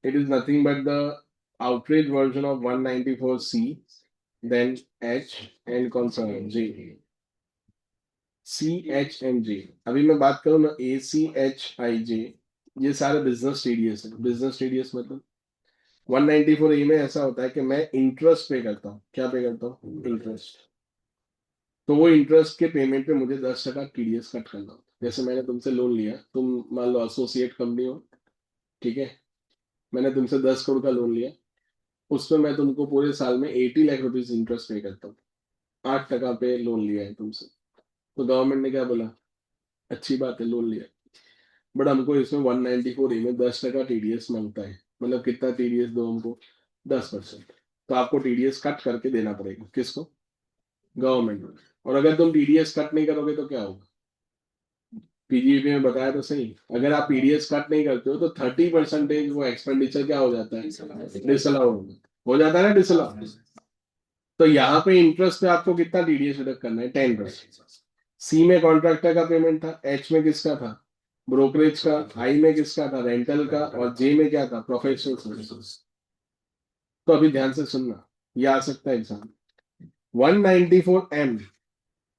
it is nothing but the outrage version of 194 C, then H, and कौन सा, जी, सी एच एंड जे। अभी मैं बात करूँ ना, ए सी एच आई जे, ये सारे बिजनेस टीडीएस है। बिजनेस टीडीएस मतलब 194 ए में ऐसा होता है कि मैं इंटरेस्ट पे करता हूँ। क्या पे करता हूँ, इंटरेस्ट। तो वो इंटरेस्ट के पेमेंट पे मुझे 10% टीडीएस कट करना होता है। जैसे मैंने तुमसे लोन लिया, तुम मान लो एसोसिएट कंपनी हो, ठीक है, मैंने तुमसे 10 करोड़ का लोन लिया, उसमें मैं तुमको पूरे साल में 80 लाख रुपीज इंटरेस्ट पे करता हूँ। 8% पे लोन लिया है तुमसे, तो गवर्नमेंट ने क्या बोला, अच्छी बात है लोन लिया, बट हमको इसमें 194 ए में 10% टीडीएस मांगता है। मतलब कितना टीडीएस दो हमको, 10%। तो आपको टीडीएस कट करके देना पड़ेगा, किसको, गवर्नमेंट को। और अगर तुम टीडीएस कट नहीं करोगे तो क्या होगा, पीजीबी में बताया तो सही, अगर आप टीडीएस कट नहीं करते हो तो 30% वो एक्सपेंडिचर क्या हो जाता है, डिसअलाउ हो जाता है ना, डिसअलाउ। तो यहाँ पे इंटरेस्ट पे आपको कितना टीडीएस डिडक्ट करना है, 10%। सी में कॉन्ट्रैक्टर का पेमेंट था, एच में किसका था, ब्रोकरेज का, आई में किसका था, रेंटल का, और जे में क्या था, प्रोफेशनल सर्विसेज। तो अभी ध्यान से सुनना, ये आ सकता है एग्जाम। 194 एम,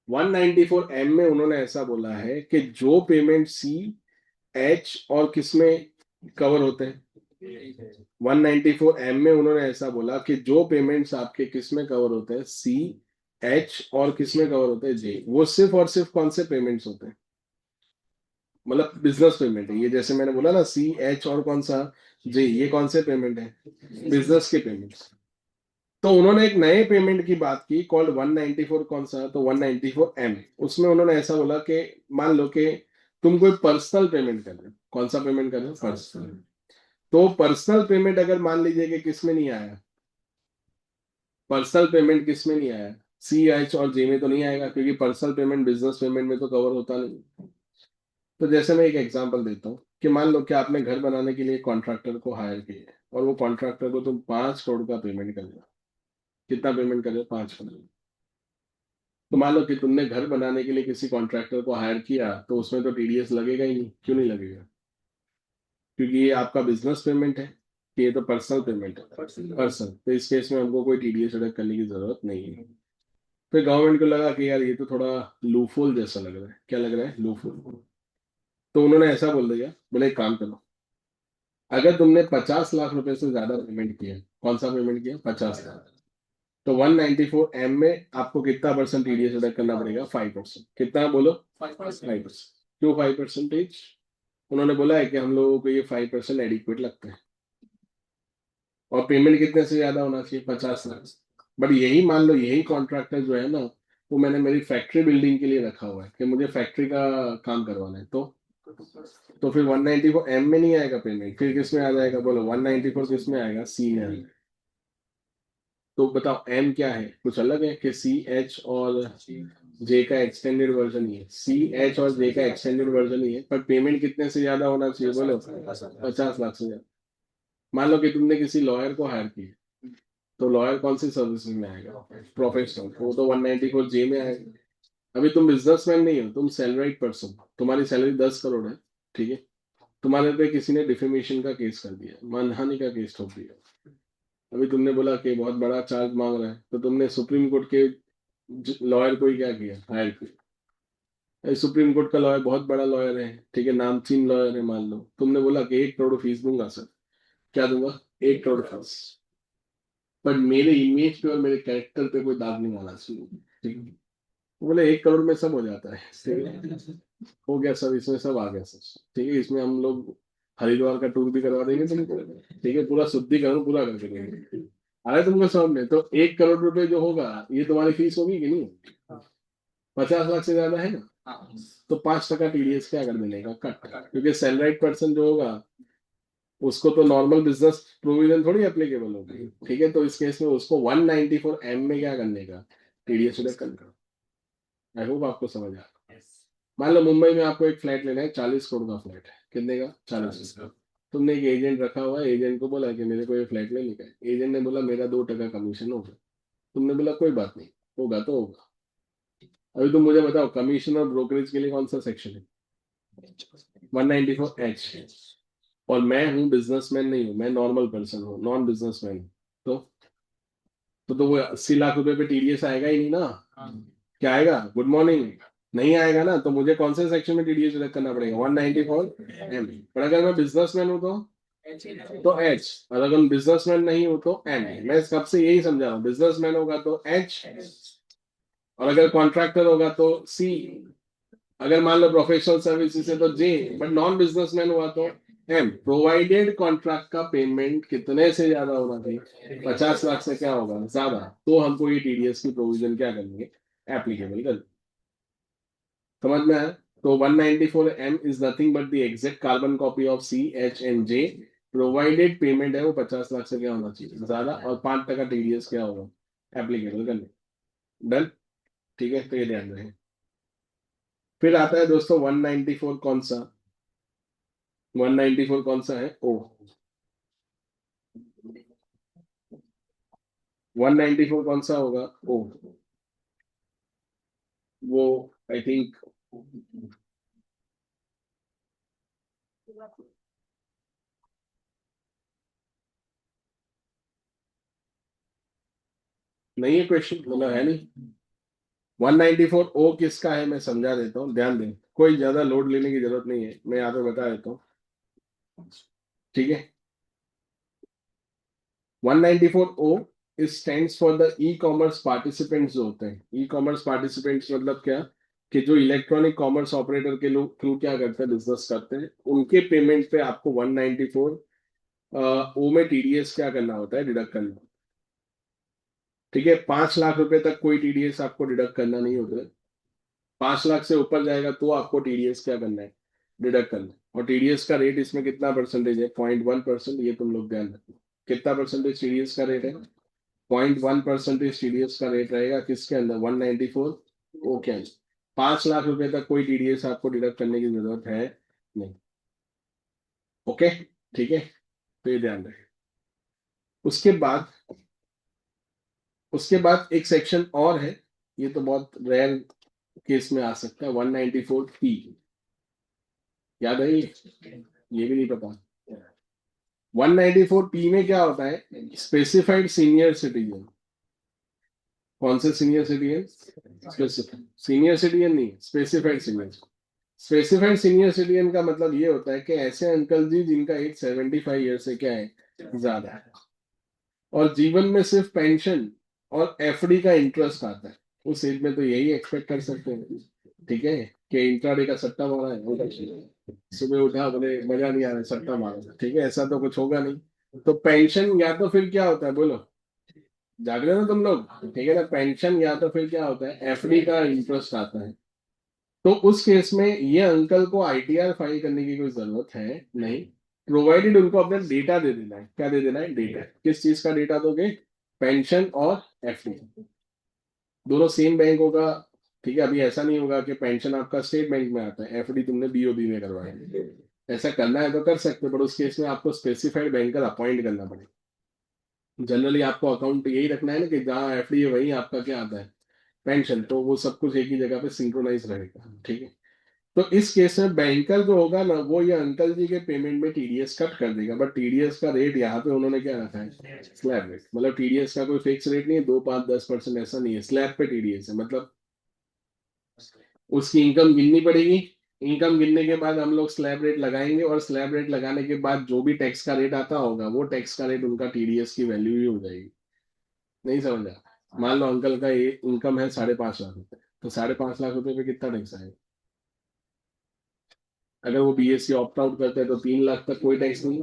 194 एम में उन्होंने ऐसा बोला है कि जो पेमेंट सी एच और किसमें कवर होते हैं, 194 एम में उन्होंने ऐसा बोला कि जो पेमेंट्स आपके किसमें कवर होते हैं, सी एच और किसमें कवर होते हैं, जे, वो सिर्फ और सिर्फ कौन से पेमेंट्स होते हैं, मतलब बिजनेस पेमेंट है ये। जैसे मैंने बोला ना, सी एच और कौन सा, जे, ये कौन से पेमेंट है, बिजनेस के पेमेंट्स। तो उन्होंने एक नए पेमेंट की बात की कॉल्ड 194, कौन सा, तो 194 एम। उसमें उन्होंने ऐसा बोला कि मान लो कि तुम कोई पर्सनल पेमेंट कर रहे हो, कौन सा पेमेंट कर रहे हो, पर्सनल। तो पर्सनल पेमेंट अगर मान लीजिए कि किसमें नहीं आया, पर्सनल पेमेंट किसमें नहीं आया, सी एच और जे में तो नहीं आएगा, क्योंकि पर्सनल पेमेंट बिजनेस पेमेंट में तो कवर होता नहीं। तो जैसे मैं एक एग्जांपल देता हूँ कि मान लो कि आपने घर बनाने के लिए कॉन्ट्रैक्टर को हायर किया है, और वो कॉन्ट्रैक्टर को तुम 5 करोड़ का पेमेंट कर रहे हो। कितना पेमेंट कर रहे हो, 5 करोड़। तो मान लो कि तुमने घर बनाने के लिए किसी कॉन्ट्रैक्टर को हायर किया, तो उसमें तो टीडीएस लगेगा ही नहीं। क्यों नहीं लगेगा, क्योंकि ये आपका बिजनेस पेमेंट है, कि ये तो पर्सनल पेमेंट है, पर्सनल। तो इस केस में हमको कोई टीडीएस डिडक्ट करने की जरूरत नहीं है। फिर गवर्नमेंट को लगा कि यार ये तो थोड़ा लूफोल जैसा लग रहा है। क्या लग रहा है, लूफोल। तो उन्होंने ऐसा बोल दिया, बोले एक काम करो, अगर तुमने 50 लाख रुपए से ज्यादा पेमेंट किया, कौन सा पेमेंट किया, 50 लाख, तो 194 एम में आपको कितना परसेंट टीडीएस डिडक्ट करना पड़ेगा, 5%। कितना बोलो, 5%। क्यों 5%? उन्होंने बोला है कि हम लोगों को ये 5% एडिक्वेट लगता है, और पेमेंट कितने से ज्यादा होना चाहिए, 50 लाख। बट यही मान लो, यही कॉन्ट्रैक्टर जो है ना, वो मैंने मेरी फैक्ट्री बिल्डिंग के लिए रखा हुआ है कि मुझे फैक्ट्री का काम करवाना है, तो फिर 194 एम में नहीं आएगा पेमेंट, फिर किस में आ जाएगा, बोलो 194 किस में आएगा, सी में आएगा। तो बताओ एम क्या है, कुछ अलग है कि सी एच और जे का एक्सटेंडेड वर्जन ही है, सी एच और जे का एक्सटेंडेड वर्जन ही है, पर पेमेंट कितने से ज्यादा होना चाहिए बोलो, 50 लाख से ज्यादा। मान लो कि तुमने किसी लॉयर को हायर किया, तो लॉयर कौन सी सर्विसेज में आएगा, प्रोफेशनल, वो तो 194 जे में आएगा। अभी तुम बिजनेसमैन नहीं हो, तुम सैलराइड पर्सन, तुम्हारी सैलरी 10 करोड़ है, ठीक है, तुम्हारे पे किसी ने डिफेमेशन का केस कर दिया, मानहानि का केस ठोक दिया, अभी तुमने बोला कि बहुत बड़ा चार्ज मांग रहा है, तो तुमने सुप्रीम कोर्ट के लॉयर को ही क्या किया, हायर किया। सुप्रीम कोर्ट का लॉयर बहुत बड़ा लॉयर है, ठीक है, नामचीन लॉयर है, मान लो तुमने बोला कि 1 करोड़ फीस दूंगा सर, क्या दूंगा, 1 करोड़ फीस, पर मेरे इमेज पे और मेरे कैरेक्टर पे कोई दाग नहीं आना चाहिए, ठीक है। बोले 1 करोड़ में सब हो जाता है, ठीक है, हो गया सब, इसमें सब आ गया सर, ठीक है, इसमें हम लोग हरिद्वार का टूर भी करवा देंगे तुमको, ठीक है, पूरा शुद्धिकरण पूरा कर देंगे। अरे तुमको समझ में, तो 1 करोड़ रुपए जो होगा ये तुम्हारी फीस होगी कि नहीं, 50 लाख से ज्यादा है ना, तो 5% टीडीएस क्या कर देने का कट, क्योंकि सैलराइड पर्सन जो होगा उसको तो नॉर्मल बिजनेस प्रोविजन थोड़ी एप्लीकेबल होगी, ठीक है, तो इस केस में उसको 194 एम में क्या करने का, टीडीएस रिडक्शन का। आई होप आपको समझ आ रहा है। मान लो मुंबई में आपको एक फ्लैट लेना है, 40 करोड़ का फ्लैट है, कितने का, 40 करोड़। तुमने एक एजेंट रखा हुआ है, एजेंट को बोला कि मेरे को ये फ्लैट लेने का है, एजेंट ने बोला मेरा 2% कमीशन होगा, तुमने बोला कोई बात नहीं, होगा तो होगा। अभी तुम मुझे बताओ कमीशन और ब्रोकरेज के लिए कौन सा सेक्शन है, 194 एच, और मैं हूँ बिजनेसमैन नहीं हूँ, मैं नॉर्मल पर्सन हूँ, नॉन बिजनेसमैन हूँ, तो वो 80 लाख रुपए पे टीडीएस आएगा ही नहीं ना, क्या आएगा, गुड मॉर्निंग, नहीं आएगा ना, तो मुझे कौन से सेक्शन में टीडीएस डिडक्ट करना पड़ेगा, 194 एम। पर अगर मैं बिजनेसमैन हूँ तो एच, और अगर बिजनेसमैन नहीं हूँ तो एम। मैं कब से यही समझा रहा हूँ, बिजनेसमैन होगा तो एच, और अगर कॉन्ट्रैक्टर होगा तो सी, अगर मान लो प्रोफेशनल सर्विसेज है तो जे, बट नॉन बिजनेसमैन हुआ तो एम। प्रोवाइडेड कॉन्ट्रैक्ट का पेमेंट कितने से ज्यादा होना चाहिए, 50 लाख से क्या होगा ज्यादा, तो हमको ये टीडीएस की प्रोविजन क्या करनी है, एप्लीकेबल कर, समझ में आया। तो 194 M is nothing but the exact carbon copy of C H and J, provided payment है वो 50 लाख से क्या होना चाहिए ज्यादा, और 5% टीडीएस क्या होगा, एप्लीकेबल करने, डन, ठीक है, तो ये ध्यान रखें। फिर आता है दोस्तों 194 कौन सा, 194 कौन सा है, ओ, 194 कौन सा होगा, ओ, वो आई थिंक, नहीं है क्वेश्चन, मतलब है नहीं। 194 ओ किसका है मैं समझा देता हूँ, ध्यान दें, कोई ज्यादा लोड लेने की जरूरत नहीं है, मैं यहाँ पे बता देता हूँ, ठीक है। 194 O stands for the e commerce participants, जो होते हैं ई कॉमर्स पार्टिसिपेंट्स मतलब क्या, कि जो इलेक्ट्रॉनिक कॉमर्स ऑपरेटर के लोग थ्रू क्या करते हैं, बिजनेस करते हैं, उनके पेमेंट पे आपको 194 ओ में टीडीएस क्या करना होता है, डिडक्ट करना, ठीक है। 5 लाख रुपए तक कोई टीडीएस आपको डिडक्ट करना नहीं होता है, 5 लाख से ऊपर जाएगा तो आपको टीडीएस क्या करना है, डिडक्ट करना है। और टीडीएस का रेट इसमें कितना परसेंटेज है, 0.1%, ये तुम लोग ध्यान रखो, कितना परसेंटेज टीडीएस का रेट है, 0.1% टीडीएस का रेट रहेगा किसके अंदर, 194 ओके। 5 लाख रुपए तक कोई टीडीएस आपको डिडक्ट करने की जरूरत है नहीं, ओके, ठीक है, तो ये ध्यान रखें। उसके बाद एक सेक्शन और है, ये तो बहुत रेयर केस में आ सकता है, 194 पी, याद है ये भी नहीं पता। 194 पी में क्या होता है, स्पेसिफाइड सीनियर सिटीजन, कौन से senior citizen, specified senior citizen नहीं, specified senior. Specified senior citizen का मतलब ये होता है कि ऐसे अंकल जी जिनका एज 75 ईयर से क्या है, ज्यादा है, और जीवन में सिर्फ पेंशन और एफडी का इंटरेस्ट आता है, उस एज में तो यही एक्सपेक्ट कर सकते हैं, ठीक है, कि इंट्राडे का सट्टा मारा है, सुबह उठा बोले मजा नहीं आ रहा है, सट्टा मारा, ठीक है, ऐसा तो कुछ होगा नहीं। तो पेंशन या तो फिर क्या होता है बोलो, जाग रहे हो ना तुम लोग, ठीक है ना, पेंशन या तो फिर क्या होता है, एफडी का इंटरेस्ट आता है। तो उस केस में ये अंकल को आईटीआर फाइल करने की कोई जरूरत है नहीं, प्रोवाइडेड उनको अपना डेटा दे देना है, क्या दे देना है, डेटा, किस चीज का डेटा दोगे, पेंशन और एफडी दोनों सेम बैंक होगा। ठीक है, अभी ऐसा नहीं होगा कि पेंशन आपका स्टेट बैंक में आता है, एफडी तुमने बीओबी में करवाया है। ऐसा करना है तो कर सकते हो, पर उस केस में आपको स्पेसिफाइड बैंकर अपॉइंट करना पड़ेगा। जनरली आपको अकाउंट यही रखना है ना कि जहाँ एफडी है वहीं आपका क्या आता है, पेंशन, तो वो सब कुछ एक ही जगह पे सिंक्रोनाइज रहेगा। ठीक है, तो इस केस में बैंकर जो होगा ना, वो ये अंकल जी के पेमेंट में टीडीएस कट कर देगा, बट टीडीएस का रेट यहाँ पे उन्होंने क्या रखा है, स्लैब रेट। मतलब टीडीएस का कोई फिक्स रेट नहीं है, 2 5 10% ऐसा नहीं है, स्लैब पे टीडीएस है। मतलब उसकी इनकम गिननी पड़ेगी, इनकम गिनने के बाद हम लोग स्लैब रेट लगाएंगे, और स्लैब रेट लगाने के बाद जो भी टैक्स का रेट आता होगा वो टैक्स का रेट उनका टीडीएस की वैल्यू ही हो जाएगी। नहीं समझा? मान लो अंकल का ये इनकम है 5.5 लाख रुपए, तो 5.5 लाख रुपए पे कितना टैक्स आएगा? अगर वो बीएससी ऑप्ट आउट करते हैं तो 3 लाख तक कोई टैक्स नहीं,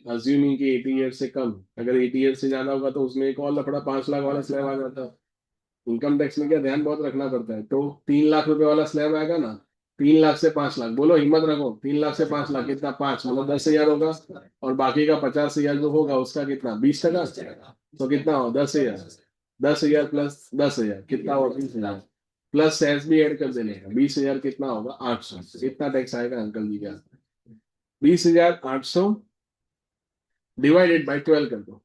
अज्यूमिंग कि 80 ईयर से कम। अगर 80 ईयर से ज्यादा होगा तो उसमें एक और लफड़ा, 5 लाख वाला स्लैब आ जाता है। इनकम टैक्स में क्या ध्यान बहुत रखना पड़ता है। तो 3 लाख रुपए वाला स्लैब आएगा ना, 3 लाख से 5 लाख, बोलो हिम्मत रखो, 3 लाख से 5 लाख कितना, 5 मतलब 10,000 होगा। और बाकी का 50,000 जो होगा उसका कितना, 20%, तो कितना हो, 10,000। 10,000 प्लस 10,000 कितना हो, 20,000। प्लस सेस भी ऐड कर देने का, 20,000 कितना होगा, 800। इतना टैक्स आएगा अंकल जी का। 20,800 डिवाइडेड बाई 12 कर दो,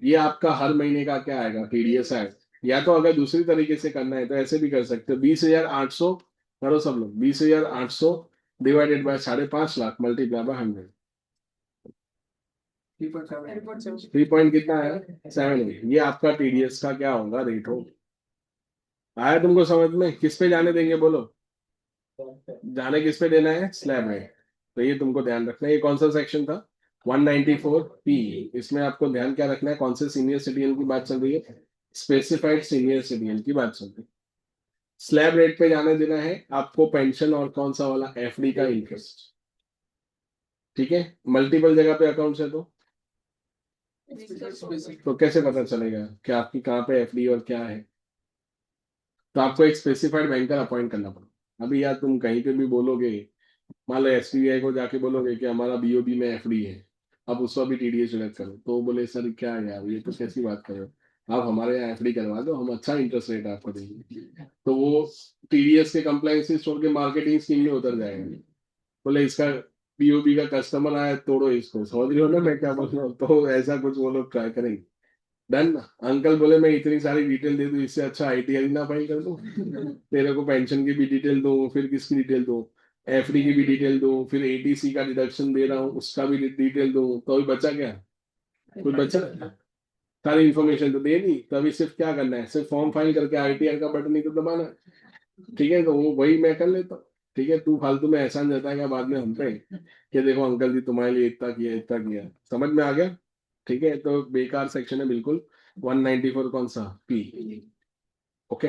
ये आपका हर महीने का क्या आएगा, टीडीएस आएगा। या तो अगर दूसरी तरीके से करना है तो ऐसे भी कर सकते हो, 20,800 करो सब लोग, 20,800 divided by 5.5 lakh multiply by 100। 3 point कितना है, 7। ये आपका टीडीएस का क्या होगा, रेट हो। आया तुमको समझ में? किस पे जाने देंगे बोलो, जाने किस पे देना है, स्लैब में। तो ये तुमको ध्यान रखना है। ये कौन सा सेक्शन था, 194 पी। इसमें आपको ध्यान क्या रखना है, कौन से सीनियर सिटीजन की बात चल रही है, स्पेसिफाइड सीनियर सिटीजन की बात चल रही है। स्लैब रेट पे जाने देना है आपको पेंशन और कौन सा वाला, एफडी का इंटरेस्ट। ठीक है, मल्टीपल जगह पे अकाउंट्स है तो कैसे पता चलेगा कि आपकी कहाँ पे एफडी और क्या है? तो आपको एक स्पेसिफाइड बैंकर अपॉइंट करना पड़ेगा। अभी यार तुम कहीं पे भी बोलोगे, मान लो एसबीआई को जाके बोलोगे कि हमारा बीओबी में एफडी है, अब उसका भी टीडीएस डिडक्ट करो, तो वो बोले सर क्या है यार, ये तो कैसी बात कर रहे हो, आप हमारे यहाँ एफडी करवा दो, हम अच्छा इंटरेस्ट रेट आपको देंगे। तो वो टीडीएस के कंप्लायंस छोड़ के मार्केटिंग स्कीम में उतर जाएगा। बोले इसका बीओबी का कस्टमर आया, तोड़ो इसको, समझ रहे हो ना मैं क्या बोल रहा हूँ? तो ऐसा कुछ वो लोग ट्राई करेंगे। डन। अंकल बोले मैं इतनी सारी डिटेल दे दूं, इससे अच्छा आईटीआर ना फाइल कर दूं, तेरे को पेंशन की भी डिटेल दूं, फिर किसकी डिटेल दूं, एफडी की भी डिटेल दूं, फिर एटीसी का डिडक्शन दे रहा हूँ उसका भी डिटेल दूं, तो अभी बचा क्या, कुछ बचा? सारी इन्फॉर्मेशन तो दे दी, तो अभी सिर्फ क्या करना है, सिर्फ फॉर्म फाइल करके आईटीआर का बटन ही तो दबाना है। ठीक है, तो वो वही मैं कर लेता हूँ। ठीक है, तू फालतू में एहसान जताएगा बाद में हम पे कि देखो अंकल जी तुम्हारे लिए इतना किया इतना किया। समझ में आ गया? ठीक है, तो बेकार सेक्शन है बिल्कुल। 194 कौन सा, पी। ओके,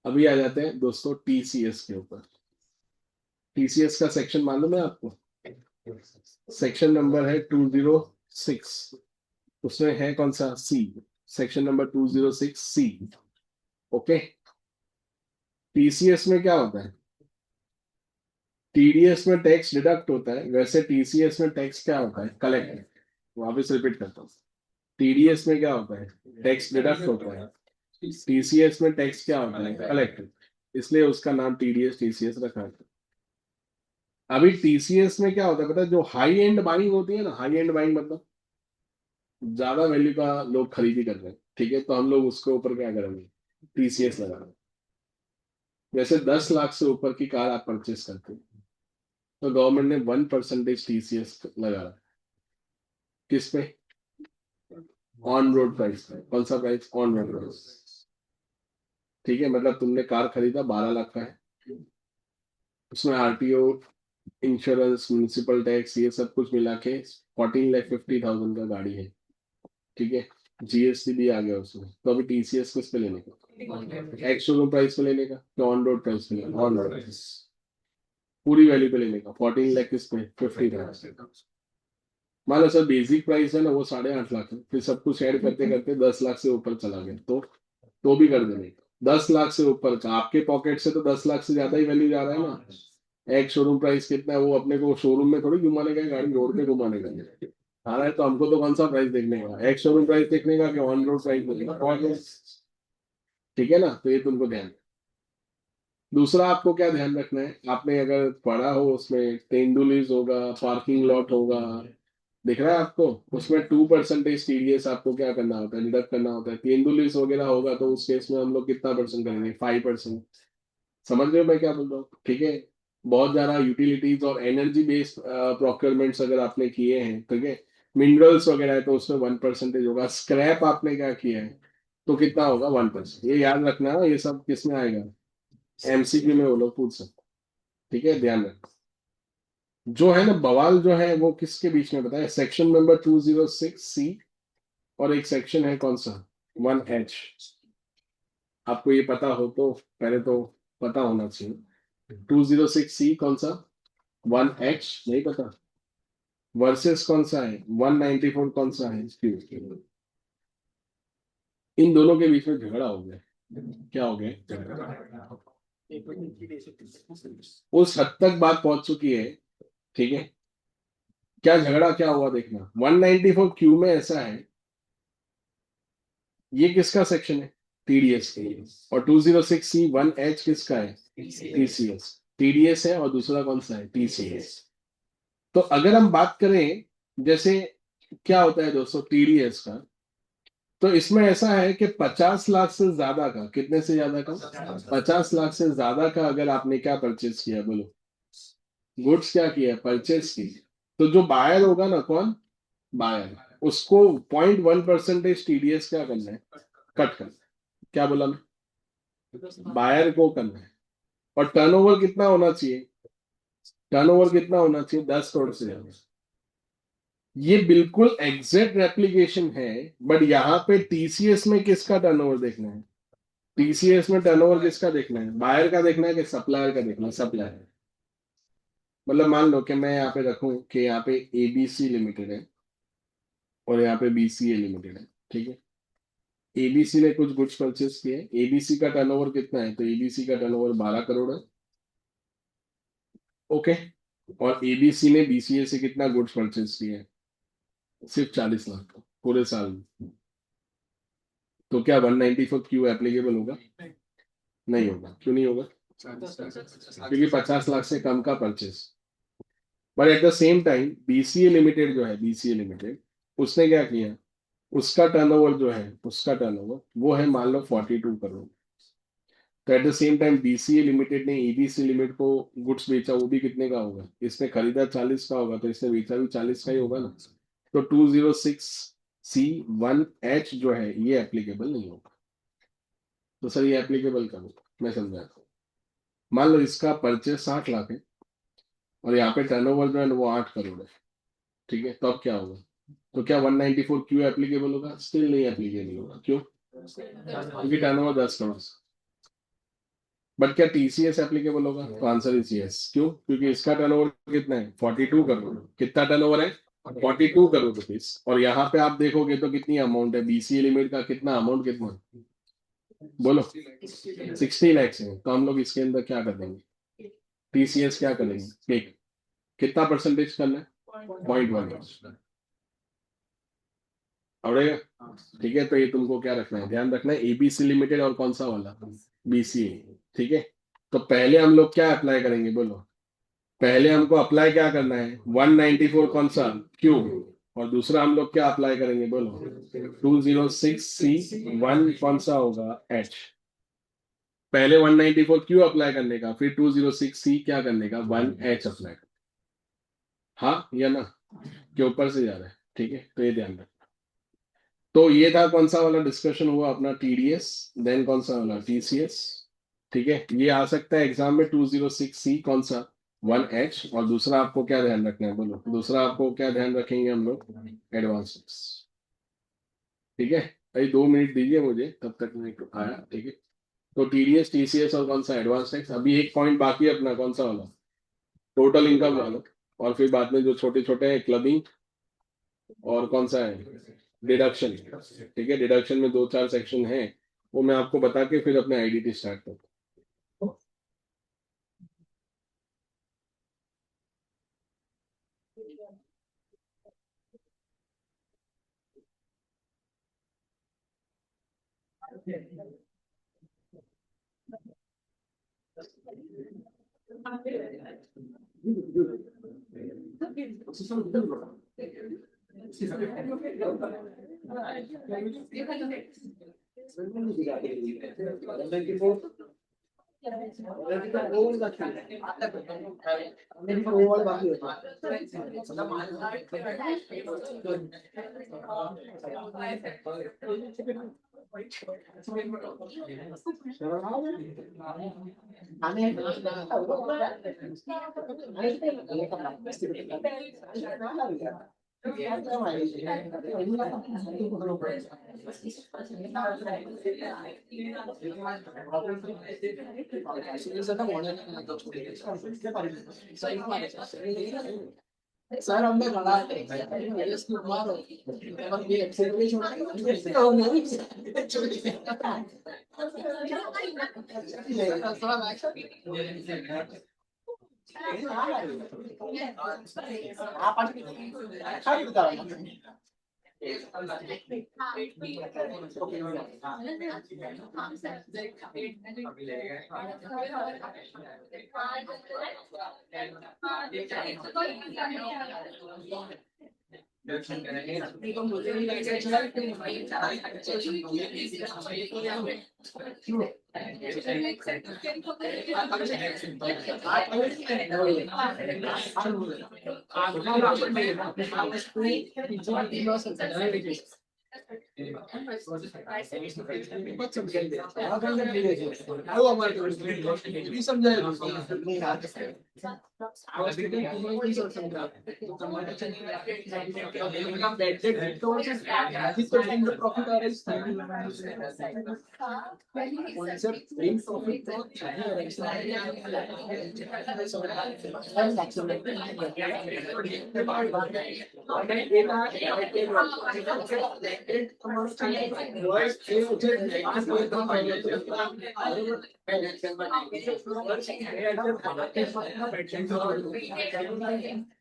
अभी आ जाते हैं दोस्तों टीसीएस के ऊपर। टीसीएस का सेक्शन मालूम है आपको? सेक्शन नंबर है 206। उसमें है कौन सा, सी। सेक्शन नंबर 206 सी। ओके, टीसीएस में क्या होता है, टीडीएस में टैक्स डिडक्ट होता है, वैसे टीसीएस में टैक्स क्या होता है, कलेक्ट। वापस रिपीट करता हूँ, टीडीएस में क्या होता है, टैक्स डिडक्ट होता है, टीसीएस में टैक्स क्या होता है, कलेक्ट। इसलिए उसका नाम टीडीएस टीसीएस रखा है। अभी टीसीएस में क्या होता है पता है, जो हाई एंड बाइंग होती है ना, हाई एंड बाइंग मतलब ज्यादा वैल्यू का लोग खरीदी कर रहे हैं, ठीक है, तो हम लोग उसके ऊपर क्या करेंगे, टीसीएस लगाएंगे। जैसे 10 लाख से ऊपर की कार आप परचेस करते हैं तो गवर्नमेंट ने 1% टीसीएस लगा रहा है। किस पे, ऑन रोड प्राइस पे। कौन सा प्राइस, ऑन रोड प्राइस। ठीक है, मतलब तुमने कार खरीदा 12 लाख का है, उसमें आरटीओ, इंश्योरेंस, म्यूनिसिपल टैक्स, ये सब कुछ मिला के 14,50,000 का गाड़ी है। ठीक है, जीएसटी भी आ गया उसमें, तो अभी टीसीएस किस पे लेने का, एक्स शोरूम प्राइस पे लेने का, तो ऑन रोड प्राइस पे लेने का, ऑन रोड प्राइस पूरी वैल्यू पे लेने का, 14 लाख किस पे, 50,000। मान लो सर बेसिक प्राइस है ना वो 8.5 लाख है, फिर सब कुछ ऐड करते करते 10 लाख से ऊपर चला गया तो भी कर देने का। 10 लाख से ऊपर का आपके पॉकेट से तो 10 लाख से ज्यादा ही वैल्यू जा रहा है ना। एक शोरूम प्राइस कितना है वो अपने को शोरूम में थोड़ी घुमाने का है, गाड़ी रोड पे घुमाने का है। हाँ है, तो हमको तो कौन सा प्राइस देखने का, एक्स शोरूम प्राइस देखने का कि ऑन रोड प्राइस देखने का? ठीक है ना, तो ये तुमको ध्यान। दूसरा आपको क्या ध्यान रखना है, आपने अगर पढ़ा हो उसमें तेंदुलीज होगा, पार्किंग लॉट होगा, दिख रहा है आपको? उसमें 2% टीडीएस आपको क्या करना होता है, डिडक्ट करना होता है। तेंदुलीज वगैरह होगा तो उस केस में हम लोग कितना परसेंट करेंगे, 5%। समझ रहे हो मैं क्या बोल रहा हूँ? ठीक है। बहुत ज्यादा यूटिलिटीज और एनर्जी बेस्ड प्रोक्योरमेंट्स अगर आपने किए हैं, ठीक है, मिनरल्स वगैरह है तो उसमें 1% होगा। स्क्रैप आपने क्या किया है तो कितना होगा, 1%। ये याद रखना, ये सब किसमें आएगा, एमसीक्यू में वो लोग पूछ सकते। ठीक है, ध्यान रखना। जो है ना बवाल जो है वो किसके बीच में बताया, सेक्शन नंबर 206C, और एक सेक्शन है कौन सा, 1H। आपको ये पता हो तो पहले तो पता होना चाहिए। 206C कौन सा, 1H नहीं पता। वर्सेस कौन सा है, 194 कौन सा है, इन दोनों के बीच में झगड़ा हो गया। क्या हो गया, उस हद तक बात पहुंच चुकी है। ठीक है, क्या झगड़ा क्या हुआ देखना। 194 क्यू में ऐसा है, ये किसका सेक्शन है, टीडीएस के। और 206C 1H किसका है, टीसीएस। टीडीएस है और दूसरा कौन सा है, टीसीएस। तो अगर हम बात करें, जैसे क्या होता है दोस्तों टीडीएस का, तो इसमें ऐसा है कि 50 लाख से ज्यादा का, कितने से ज्यादा का, 50 लाख से ज्यादा का अगर आपने क्या परचेज किया बोलो, गुड्स क्या किया, परचेज की, तो जो बायर होगा ना, कौन, बायर, उसको 0.1% टीडीएस क्या करना है, कट करना है। क्या बोला मैं, बायर को करना है। और टर्नओवर कितना होना चाहिए, टर्नओवर कितना होना चाहिए, 10 करोड़ से ज्यादा। ये बिल्कुल एग्जैक्ट रेप्लिकेशन है। बट यहाँ पे टीसीएस में किसका टर्नओवर देखना है, टीसीएस में टर्नओवर किसका देखना है, बायर का देखना है कि सप्लायर का देखना है, सप्लायर। मतलब मान लो कि मैं यहाँ पे रखूं कि यहाँ पे एबीसी लिमिटेड है और यहाँ पे बीसीए लिमिटेड है। ठीक है, एबीसी ने कुछ गुड्स परचेस किए, एबीसी का टर्नओवर कितना है, तो एबीसी का टर्नओवर 12 करोड़ है। ओके। और एबीसी ने बीसीए से कितना गुड्स परचेस किए हैं, सिर्फ 40 लाख का पूरे साल में। तो क्या 194 क्यू एप्लीकेबल होगा, नहीं होगा। क्यों नहीं होगा, क्योंकि 50 लाख से कम का purchase. But at the same time BCA limited जो है, बीसीए लिमिटेड, उसने क्या किया, उसका टर्नओवर जो है, उसका टर्नओवर वो है मान लो 42 करोड़। तो at the same time BCA limited ने ईबीसी लिमिटेड को गुड्स बेचा, वो भी कितने का होगा, इसने खरीदा 40 का होगा तो इसने बेचा भी 40 का ही होगा ना। तो 206C1H जो है ये एप्लीकेबल नहीं होगा। तो सर ये एप्लीकेबल कब होगा, मैं समझाता हूँ। मान लो इसका परचेस 60 लाख है और यहाँ पे टर्नओवर जो है ना वो 8 करोड़ है। ठीक है, तो अब क्या होगा, तो क्या 194 क्यों एप्लीकेबल होगा, स्टिल नहीं एप्लीकेबल होगा। क्यों, क्योंकि टर्नओवर 10 करोड़। बट क्या टीसीएस एप्लीकेबल होगा, तो आंसर इज यस। क्यों, क्योंकि इसका टर्नओवर कितना है, 42 करोड़। कितना टर्नओवर है, 42 करोड़ रुपीज। और यहाँ पे आप देखोगे तो कितनी अमाउंट है, बीसीए लिमिट का कितना अमाउंट, कितना बोलो, 60 लैक्स है। तो हम लोग इसके अंदर क्या कर देंगे, टीसीएस क्या करेंगे, एक कितना परसेंटेज करना है, 0.1। आवड़ेगा? ठीक है, तो ये तुमको क्या रखना है, ध्यान रखना है, एबीसी लिमिटेड और कौन सा वाला, बीसीए। ठीक है, तो पहले हम लोग क्या अप्लाई करेंगे बोलो, पहले हमको अप्लाई क्या करना है, 194 कौन सा, क्यू। और दूसरा हम लोग क्या अप्लाई करेंगे बोलो, 206C1 कौन सा होगा, एच। पहले 194 क्यू अप्लाई करने का, फिर 206C क्या करने का, 1H अप्लाई। हाँ या ना, के ऊपर से जा रहा है। ठीक है, तो ये ध्यान रखना। तो ये था कौन सा वाला डिस्कशन हुआ अपना, टीडीएस। देन कौन सा वाला, टीसीएस। ठीक है, ये आ सकता है एग्जाम में, 206C कौन सा, 1H। और दूसरा आपको क्या ध्यान रखना है बोलो, दूसरा आपको क्या ध्यान रखेंगे हम लोग, एडवांस टैक्स। ठीक है, भाई 2 मिनट दीजिए मुझे, तब तक मैं आया। ठीक है, तो टीडीएस, टीसीएस और कौन सा एडवांस टैक्स। अभी एक पॉइंट बाकी है अपना, कौन सा वाला, टोटल इनकम वाला। और फिर बाद में जो छोटे छोटे हैं, क्लबिंग और कौन सा है, डिडक्शन। ठीक है, डिडक्शन में 2-4 सेक्शन है, वो मैं आपको बता के फिर अपने आईडीटी स्टार्ट करता हूँ। सर हमने लड़ा इसको मारो ये एक्सेलरेशन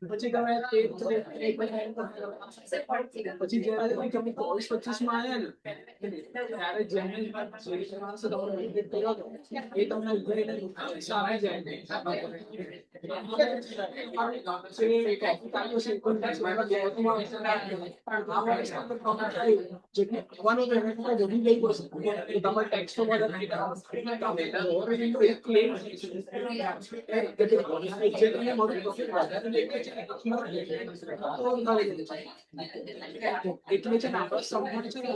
પછી તમે પછી જ્યારે તમે 24-25 માં આવ્યા ને ત્યારે જેને માણસો તમારો મેડિટેટ કર્યો હતો એ તમને પૈસા આવી જાય તમારે ટેક્સ તો એટલે છે ને આપણો સંપૂર્ણ છે ને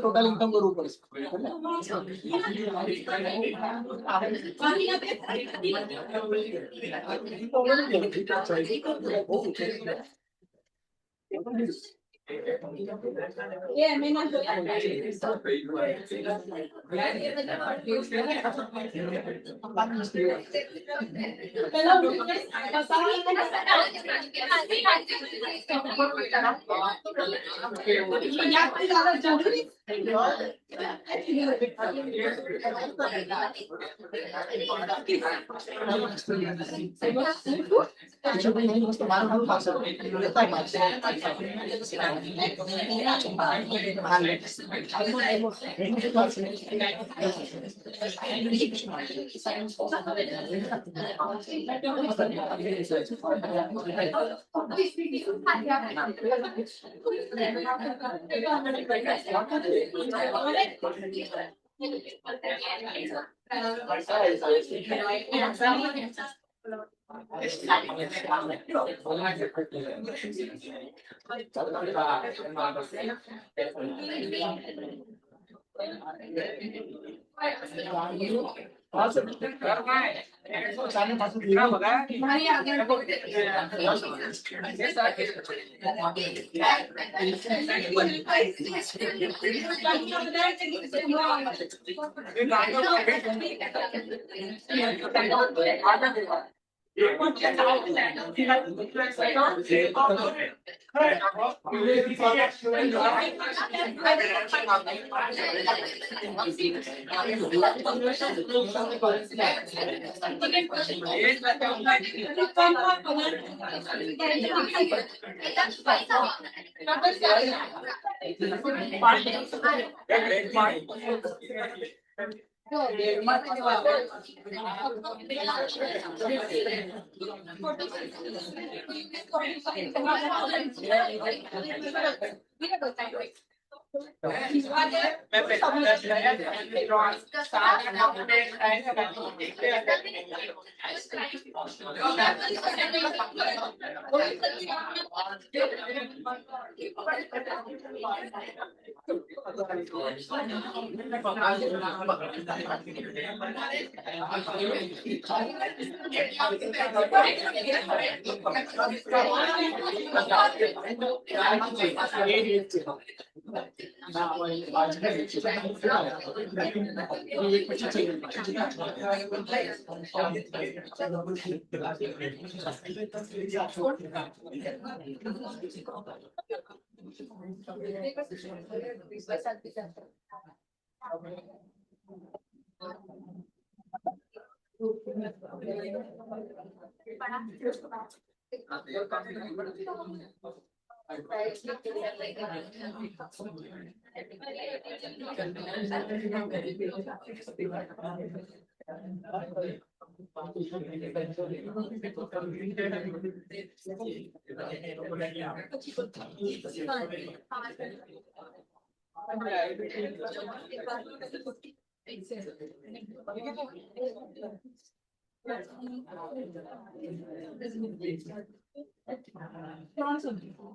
टोटल इनकम करू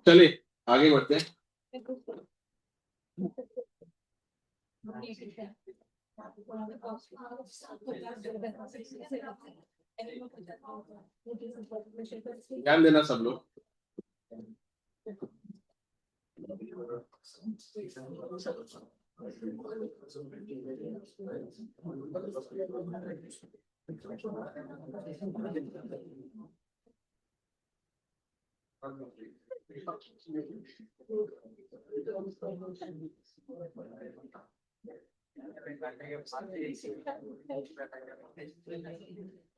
चलिए आगे बढ़ते हैं। ध्यान देना सब लोग।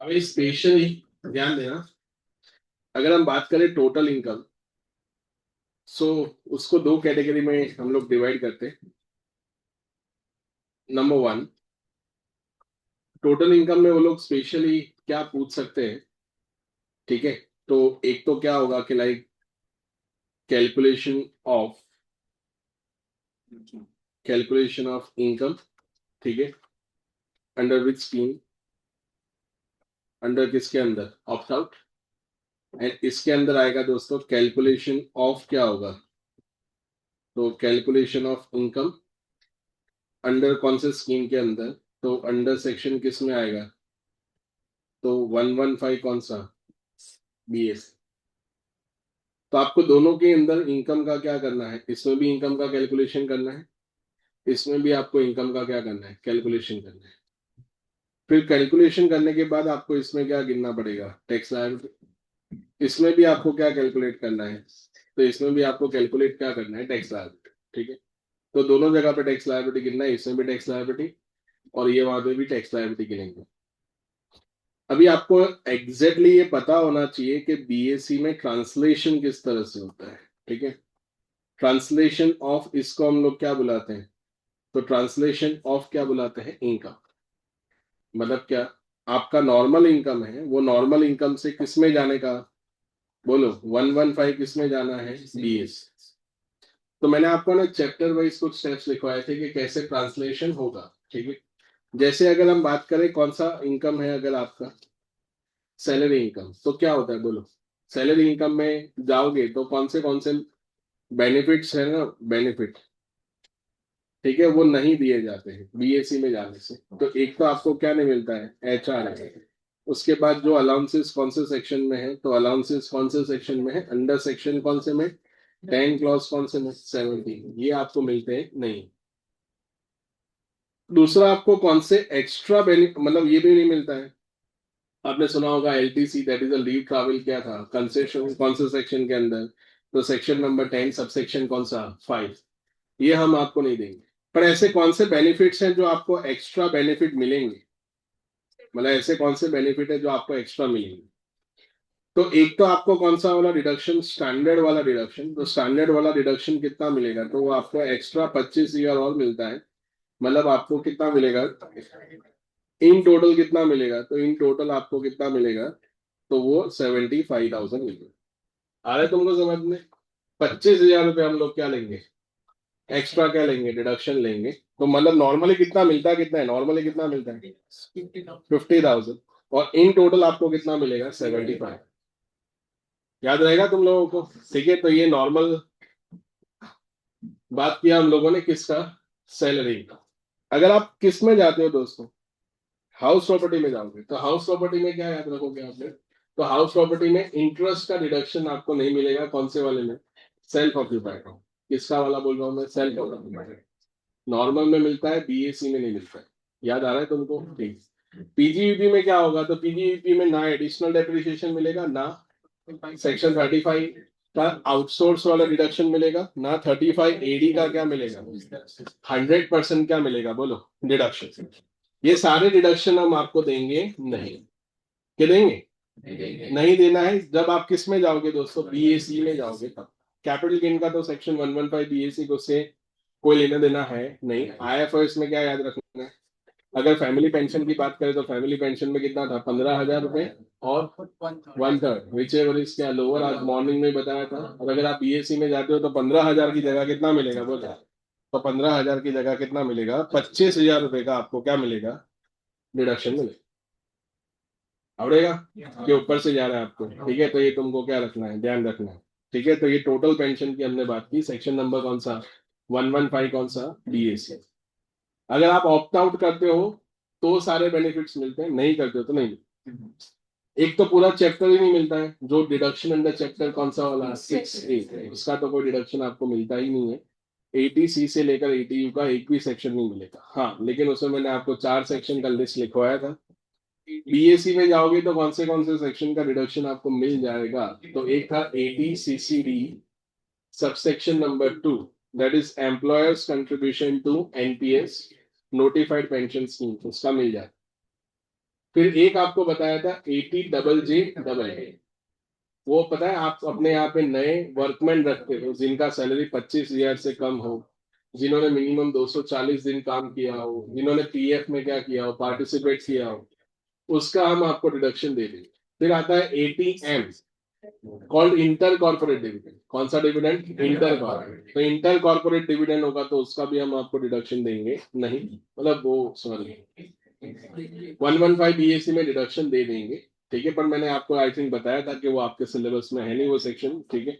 अभी स्पेशली ध्यान देना, अगर हम बात करें टोटल इनकम, सो उसको दो कैटेगरी में हम लोग डिवाइड करते हैं। नंबर वन, टोटल इनकम में वो लोग स्पेशली क्या पूछ सकते हैं, ठीक है। तो एक तो क्या होगा कि लाइक कैलकुलेशन ऑफ इनकम, ठीक है, अंडर विच स्कीम, अंडर किसके अंदर, ऑप्ट आउट। एंड इसके अंदर आएगा दोस्तों कैलकुलेशन ऑफ क्या होगा, तो कैलकुलेशन ऑफ इनकम अंडर कौन से स्कीम के अंदर, तो अंडर सेक्शन किस में आएगा, तो 115 कौन सा, बीएस। तो आपको दोनों के अंदर इनकम का क्या करना है, इसमें भी इनकम का कैलकुलेशन करना है, इसमें भी आपको इनकम का क्या करना है, कैलकुलेशन करना है। फिर कैलकुलेशन करने के बाद आपको इसमें क्या गिनना पड़ेगा, टैक्स लायबिलिटी। इसमें भी आपको क्या कैलकुलेट करना है, तो इसमें भी आपको कैलकुलेट क्या करना है, टैक्स लायबिलिटी, ठीक है। तो दोनों जगह पे टैक्स लायबिलिटी गिनना है, इसमें भी टैक्स लायबिलिटी और ये वहां पे भी टैक्स लायबिलिटी गिनेंगे। अभी आपको एग्जैक्टली ये पता होना चाहिए कि बीएससी में ट्रांसलेशन किस तरह से होता है, ठीक है। ट्रांसलेशन ऑफ इसको हम लोग क्या बुलाते हैं, तो ट्रांसलेशन ऑफ क्या बुलाते हैं, इनकम। मतलब क्या, आपका नॉर्मल इनकम है, वो नॉर्मल इनकम से किस में जाने का, बोलो 115 किस में जाना है, बीएस। तो मैंने आपको ना चैप्टर वाइज कुछ स्टेप्स लिखवाए थे कि कैसे ट्रांसलेशन होगा, ठीक है। जैसे अगर हम बात करें कौन सा इनकम है, अगर आपका सैलरी इनकम, तो क्या होता है बोलो, सैलरी इनकम में जाओगे तो कौन से बेनिफिट्स है ना, बेनिफिट, ठीक है, वो नहीं दिए जाते हैं बीएससी में जाने से। तो एक तो आपको क्या नहीं मिलता है, एचआर है। उसके बाद जो अलाउंसेस कौन से सेक्शन में है, तो अलाउंसेस कौन से सेक्शन में है, अंडर सेक्शन कौन से में, 10 क्लॉज कौन से में, 17, ये आपको मिलते हैं नहीं। दूसरा आपको कौन से एक्स्ट्रा बेनिफिट, मतलब ये भी नहीं मिलता है। आपने सुना होगा LTC, that is a leave travel, क्या था कंसेशन कौन से सेक्शन के अंदर, तो सेक्शन नंबर 10 सब सेक्शन कौन सा, 5। ये हम आपको नहीं देंगे। पर ऐसे कौन से बेनिफिट्स हैं जो आपको एक्स्ट्रा बेनिफिट मिलेंगे, मतलब ऐसे कौन से बेनिफिट है जो आपको एक्स्ट्रा मिलेंगे। तो एक तो आपको कौन सा वाला डिडक्शन, स्टैंडर्ड वाला डिडक्शन, तो स्टैंडर्ड वाला डिडक्शन कितना मिलेगा, तो वो आपको एक्स्ट्रा 25 ईयर और मिलता है। मतलब आपको कितना मिलेगा, इन टोटल कितना मिलेगा, तो इन टोटल आपको कितना मिलेगा, तो वो 75,000 मिलेगा। आ रहा है तुमको समझ में। 25,000 रुपये हम लोग क्या लेंगे, एक्स्ट्रा क्या लेंगे, डिडक्शन लेंगे। तो मतलब नॉर्मली कितना मिलता है, कितना है नॉर्मली, कितना मिलता है 50,000, और इन टोटल आपको कितना मिलेगा 75। याद रहेगा तुम लोगों को, ठीक है। तो ये नॉर्मल बात किया हम लोगों ने किसका, सैलरी का। अगर आप किस में जाते हो दोस्तों, हाउस प्रॉपर्टी में जाओगे, तो हाउस प्रॉपर्टी में क्या याद रखोगे आपने, तो हाउस प्रॉपर्टी में इंटरेस्ट का डिडक्शन आपको नहीं मिलेगा। कौन से वाले में, सेल्फ ऑक्यूपाइड। किसका वाला बोल रहा हूँ मैं, सेल्फ ऑक्यूपाइड। नॉर्मल में मिलता है, बीएसी में नहीं मिलता है। याद आ रहा है तुमको, ठीक। पीजीयूपी में क्या होगा, तो पीजीयूपी में ना एडिशनल डेप्रिसिएशन मिलेगा, ना सेक्शन 35 का आउटसोर्स वाला डिडक्शन मिलेगा, ना 35 एडी का क्या मिलेगा, 100% क्या मिलेगा बोलो, डिडक्शन। ये सारे डिडक्शन हम आपको देंगे नहीं। क्या देंगे, नहीं देना है। जब आप किस में जाओगे दोस्तों, बीएसी में जाओगे तब। कैपिटल गेन का तो सेक्शन 115 बीएसी को से कोई लेना देना है नहीं। आईएफएस में क्या याद रखना है, अगर फैमिली पेंशन की बात करें तो फैमिली पेंशन में कितना था, 15,000 रुपए और 1/3, विच एवर इज क्या लोअर, आज मॉर्निंग में बताया था। और अगर आप बीएससी में जाते हो तो 15,000 की जगह कितना मिलेगा बोलो, तो 15,000 की जगह कितना मिलेगा, 25,000 रुपए का आपको क्या मिलेगा, डिडक्शन मिलेगा। आवड़ेगा के ऊपर से जा रहा है आपको, ठीक है। तो ये तुमको क्या रखना है, ध्यान रखना है, ठीक है। तो ये टोटल पेंशन की हमने बात की, सेक्शन नंबर कौन सा, 115 कौन सा, बीएससी। अगर आप ऑप्ट आउट करते हो तो सारे बेनिफिट्स मिलते हैं, नहीं करते हो तो नहीं मिलते। एक तो पूरा चैप्टर ही नहीं मिलता है, जो डिडक्शन अंडर चैप्टर कौन सा वाला, 6A, उसका तो कोई डिडक्शन आपको मिलता ही नहीं है। 80C से लेकर 80U का एक भी सेक्शन नहीं मिलेगा। हाँ, लेकिन उसमें मैंने आपको 4 सेक्शन का लिस्ट लिखवाया था। बीएससी में जाओगे तो कौन से सेक्शन का डिडक्शन आपको मिल जाएगा, तो एक था 80CCD subsection number 2, that is employers contribution to NPS notified pension scheme, उसका मिल जाए। फिर एक आपको बताया था 80JJA, वो पता है आप अपने यहाँ पे नए वर्कमैन रखते हो जिनका सैलरी 25,000 से कम हो, जिन्होंने मिनिमम 240 दिन काम किया हो, जिन्होंने पीएफ में क्या किया हो, पार्टिसिपेट किया हो, उसका हम आपको डिडक्शन दे देंगे। फिर आता है 80M called inter corporate dividend. कौन सा डिविडेंड, इंटर कॉर्पोरेट। तो इंटर कॉर्पोरेट डिविडेंड होगा तो उसका भी हम आपको डिडक्शन देंगे नहीं, मतलब वो सॉरी 115 बीएससी में डिडक्शन दे देंगे, ठीक है। पर मैंने आपको आई थिंक बताया था कि वो आपके सिलेबस में है नहीं वो सेक्शन, ठीक है।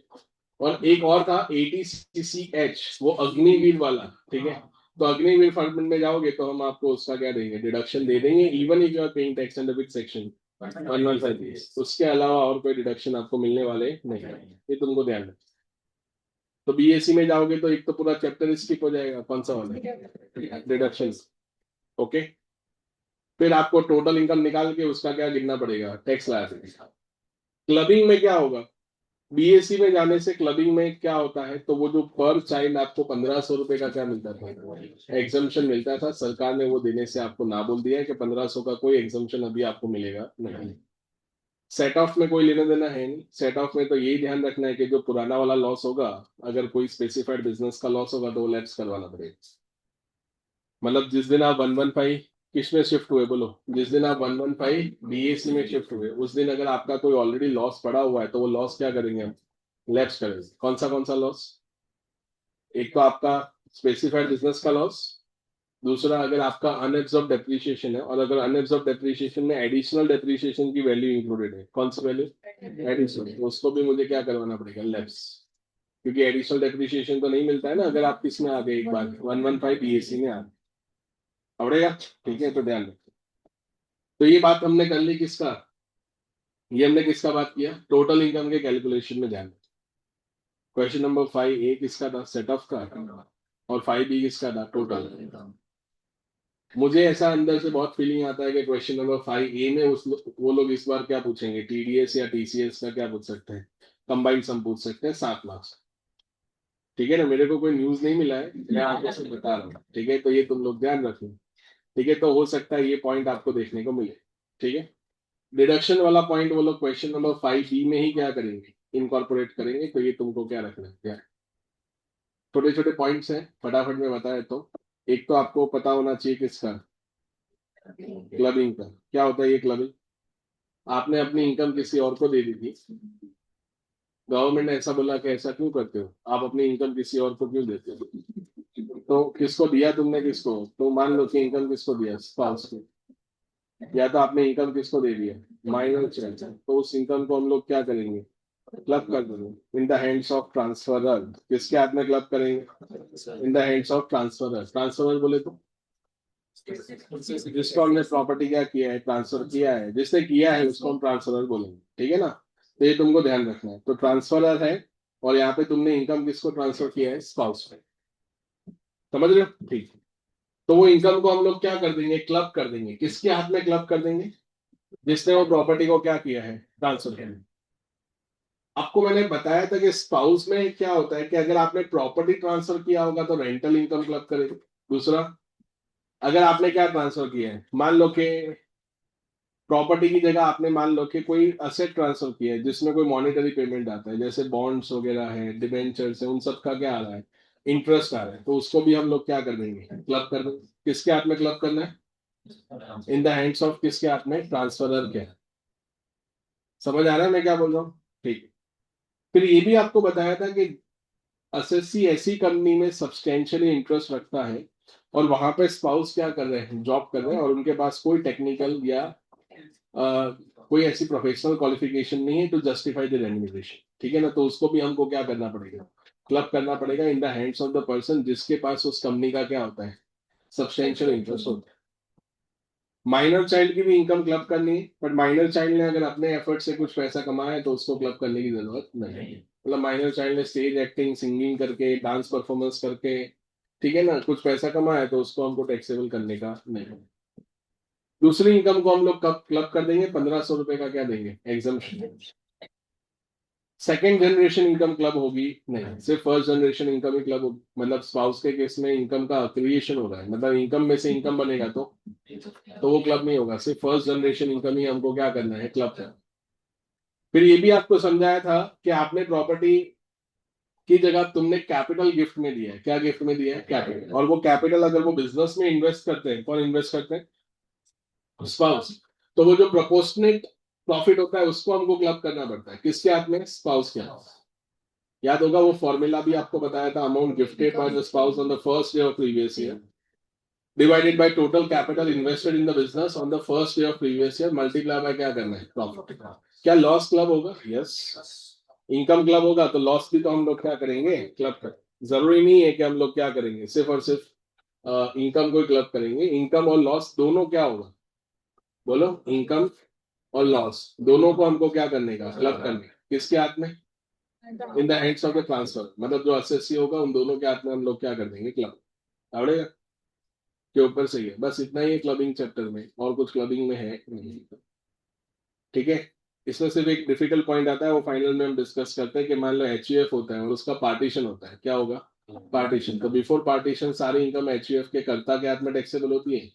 और एक और था 80CCH, वो अग्निवीर वाला, ठीक है। तो अग्निवीर फंड में जाओगे तो हम आपको उसका क्या देंगे, डिडक्शन दे देंगे, even if you are paying tax under which section 115। उसके अलावा और कोई डिडक्शन आपको मिलने वाले नहीं है, ये तुमको ध्यान रखना। तो बीएससी में जाओगे तो एक तो पूरा चैप्टर स्किप हो जाएगा, कौन सा वाला, डिडक्शन, ओके। फिर आपको टोटल इनकम निकाल के उसका क्या गिनना पड़ेगा, टैक्स लायबिलिटी। क्लबिंग में क्या होगा, बीएससी में जाने से क्लबिंग में क्या होता है, तो वो जो पर चाइल्ड आपको 1,500 रुपए का क्या मिलता था, एग्जामेशन मिलता था। सरकार ने वो देने से आपको ना बोल दिया है कि 1,500 का कोई एग्जामेशन अभी आपको मिलेगा नहीं। सेट ऑफ में कोई लेना देना है नहीं। सेट ऑफ में तो यही ध्यान रखना है कि जो पुराना वाला लॉस होगा, अगर कोई स्पेसिफाइड बिजनेस का लॉस होगा तो वो लैप्स करवाना पड़ेगा। मतलब जिस दिन आप 115 किस में शिफ्ट हुए बोलो, जिस दिन आप 115 बीएससी में शिफ्ट हुए उस दिन अगर आपका कोई ऑलरेडी लॉस पड़ा हुआ है तो वो लॉस क्या करेंगे हम, लैप्स करेंगे। कौन सा लॉस, एक तो आपका स्पेसिफाइड बिजनेस का लॉस, दूसरा अगर आपका अनएब्सॉर्ब डेप्रिसिएशन है, और अगर अनएब्सॉर्ब डेप्रिसिएशन में एडिशनल डेप्रिसिएशन की वैल्यू इंक्लूडेड है, कौन सी वैल्यू, एडिशनल, तो उसको भी मुझे क्या करवाना पड़ेगा, लैप्स। क्योंकि एडिशनल डेप्रिसिएशन तो नहीं मिलता है ना अगर आप किसमें आ गए एक बार 115 बीएससी में आ गए। पड़ेगा, ठीक है, तो ध्यान रखिए। तो ये बात हमने कर ली किसका, ये हमने किसका बात किया, टोटल इनकम के कैलकुलेशन में ध्यान। क्वेश्चन नंबर 5A किसका था, सेट ऑफ का, और 5B किसका था, टोटल। मुझे ऐसा अंदर से बहुत फीलिंग आता है कि क्वेश्चन नंबर 5A में वो लोग इस बार क्या पूछेंगे, टीडीएस या टीसीएस का क्या पूछ सकते हैं, कंबाइंड सम पूछ सकते हैं 7 मार्क्स। ठीक है ना, मेरे को कोई न्यूज नहीं मिला है, मैं आपको से बता रहा हूँ, ठीक है, तो ये तुम लोग ध्यान रखो। ठीक है, तो हो सकता है ये पॉइंट आपको देखने को मिले। ठीक है, डिडक्शन वाला पॉइंट वो लोग क्वेश्चन नंबर 5B में ही क्या करेंगे, इनकॉर्पोरेट करेंगे, तो ये तुमको क्या रखना है, क्या छोटे छोटे पॉइंट्स हैं, फटाफट में बताया तो। एक तो आपको पता होना चाहिए किसका, क्लबिंग का। क्या होता है ये क्लबिंग, आपने अपनी इनकम किसी और को दे दी थी, गवर्नमेंट ने ऐसा बोला कि ऐसा क्यों करते हो, आप अपनी इनकम किसी और को क्यों देते हो, तो किसको दिया तुमने, किसको, तो मान लो कि इनकम किसको दिया, स्पाउस को, या तो आपने इनकम किसको दे दिया, माइनर चाइल्ड, तो उस इनकम को हम लोग क्या करेंगे, क्लब कर देंगे in the hands of transferor. किसके हाथ में क्लब करेंगे, in the hands of transferor. Transferor बोले तो जिसको हमने प्रॉपर्टी क्या किया है, ट्रांसफर किया है, जिसने किया है उसको हम ट्रांसफरर बोलेंगे। ठीक है ना, तो ये तुमको ध्यान रखना है, तो ट्रांसफरर है, और यहाँ पे तुमने इनकम किसको ट्रांसफर किया है, स्पाउस पे। समझ रहे हो, ठीक। तो वो इनकम को हम लोग क्या कर देंगे, क्लब कर देंगे, किसके हाथ में क्लब कर देंगे, जिसने वो प्रॉपर्टी को क्या किया है, ट्रांसफर किया है। आपको मैंने बताया था कि स्पाउस में क्या होता है कि अगर आपने प्रॉपर्टी ट्रांसफर किया होगा तो रेंटल इनकम क्लब करेगा। दूसरा, अगर आपने क्या ट्रांसफर किया है, मान लो कि प्रॉपर्टी की जगह आपने मान लो कि कोई असेट ट्रांसफर किया है जिसमें कोई मॉनेटरी पेमेंट आता है, जैसे बॉन्ड्स वगैरह है, डिबेंचर्स है, उन सब का क्या आ रहा है, इंटरेस्ट आ रहा है, तो उसको भी हम लोग क्या कर देंगे, क्लब कर देंगे। किसके हाथ में क्लब करना है, इन द हैंड्स ऑफ किसके हाथ में, ट्रांसफरर के। समझ आ रहा है मैं क्या बोल रहा हूँ, ठीक है। फिर ये भी आपको बताया था कि एसएससी ऐसी कंपनी में सब्सटेंशियली इंटरेस्ट रखता है और वहां पे स्पाउस क्या कर रहे हैं, जॉब कर रहे हैं, और उनके पास कोई टेक्निकल या कोई ऐसी प्रोफेशनल क्वालिफिकेशन नहीं है टू जस्टिफाई द रेम्यूनरेशन। ठीक है ना, तो उसको भी हमको क्या करना पड़ेगा, क्लब करना पड़ेगा in the hands of the person जिसके पास उस कंपनी का क्या होता है, सब्सटेंशियल इंटरेस्ट होता है। माइनर चाइल्ड की भी इनकम क्लब करनी है, बट माइनर चाइल्ड ने अगर अपने एफर्ट से कुछ पैसा कमाया है तो उसको क्लब करने की जरूरत नहीं है। मतलब माइनर चाइल्ड ने स्टेज एक्टिंग, सिंगिंग करके, डांस परफॉर्मेंस करके, ठीक है ना, कुछ पैसा कमाया है तो उसको हमको टैक्सेबल करने का नहीं है। दूसरी इनकम को हम लोग कब क्लब कर देंगे, 1500 रुपए का क्या देंगे, exemption. Second generation income club होगी नहीं, सिर्फ फर्स्ट जनरेशन इनकम ही क्लब होगी। मतलब स्पाउस के केस में इनकम का क्रिएशन हो रहा है, मतलब इनकम में से इनकम बनेगा तो वो क्लब नहीं होगा, सिर्फ फर्स्ट जनरेशन इनकम ही हमको क्या करना है, क्लब करना। फिर ये भी आपको समझाया था कि आपने प्रॉपर्टी की जगह तुमने कैपिटल गिफ्ट में दिया है, क्या गिफ्ट में दिया है, कैपिटल, और वो कैपिटल अगर वो बिजनेस में इन्वेस्ट करते हैं, कौन इन्वेस्ट करते हैं, स्पाउस, तो वो जो प्रोपोर्शनेट प्रॉफिट होता है उसको हमको क्लब करना पड़ता है, किसके हाथ में, स्पाउस के हाथ। याद होगा वो फॉर्मूला भी आपको बताया था, amount gifted by the spouse on the first day of previous year divided by total capital invested in the business on the first day of previous year multiply by क्या करना है, प्रॉफिट। क्या loss club होगा, yes. Income club होगा तो loss भी तो हम लोग क्या करेंगे, क्लब कर। जरूरी नहीं है कि हम लोग क्या करेंगे, सिर्फ और सिर्फ इनकम को क्लब करेंगे, इनकम और लॉस दोनों क्या होगा, बोलो, इनकम और लॉस दोनों को हमको क्या करने का, क्लब करने का। किसके हाथ में, in the hands of the transfer, मतलब जो एसएससी होगा उन दोनों के हाथ में हम लोग क्या कर देंगे, क्लब। आवड़ेगा, के ऊपर से ही है, बस इतना ही है क्लबिंग चैप्टर में, और कुछ क्लबिंग में है नहीं। ठीक है, इसमें सिर्फ एक डिफिकल्ट पॉइंट आता है, वो फाइनल में हम डिस्कस करते हैं कि मान लो एचयूएफ होता है और उसका पार्टीशन होता है, क्या होगा, पार्टीशन। तो बिफोर पार्टीशन सारी इनकम एचयूएफ के कर्ता के हाथ में टैक्सेबल होती है,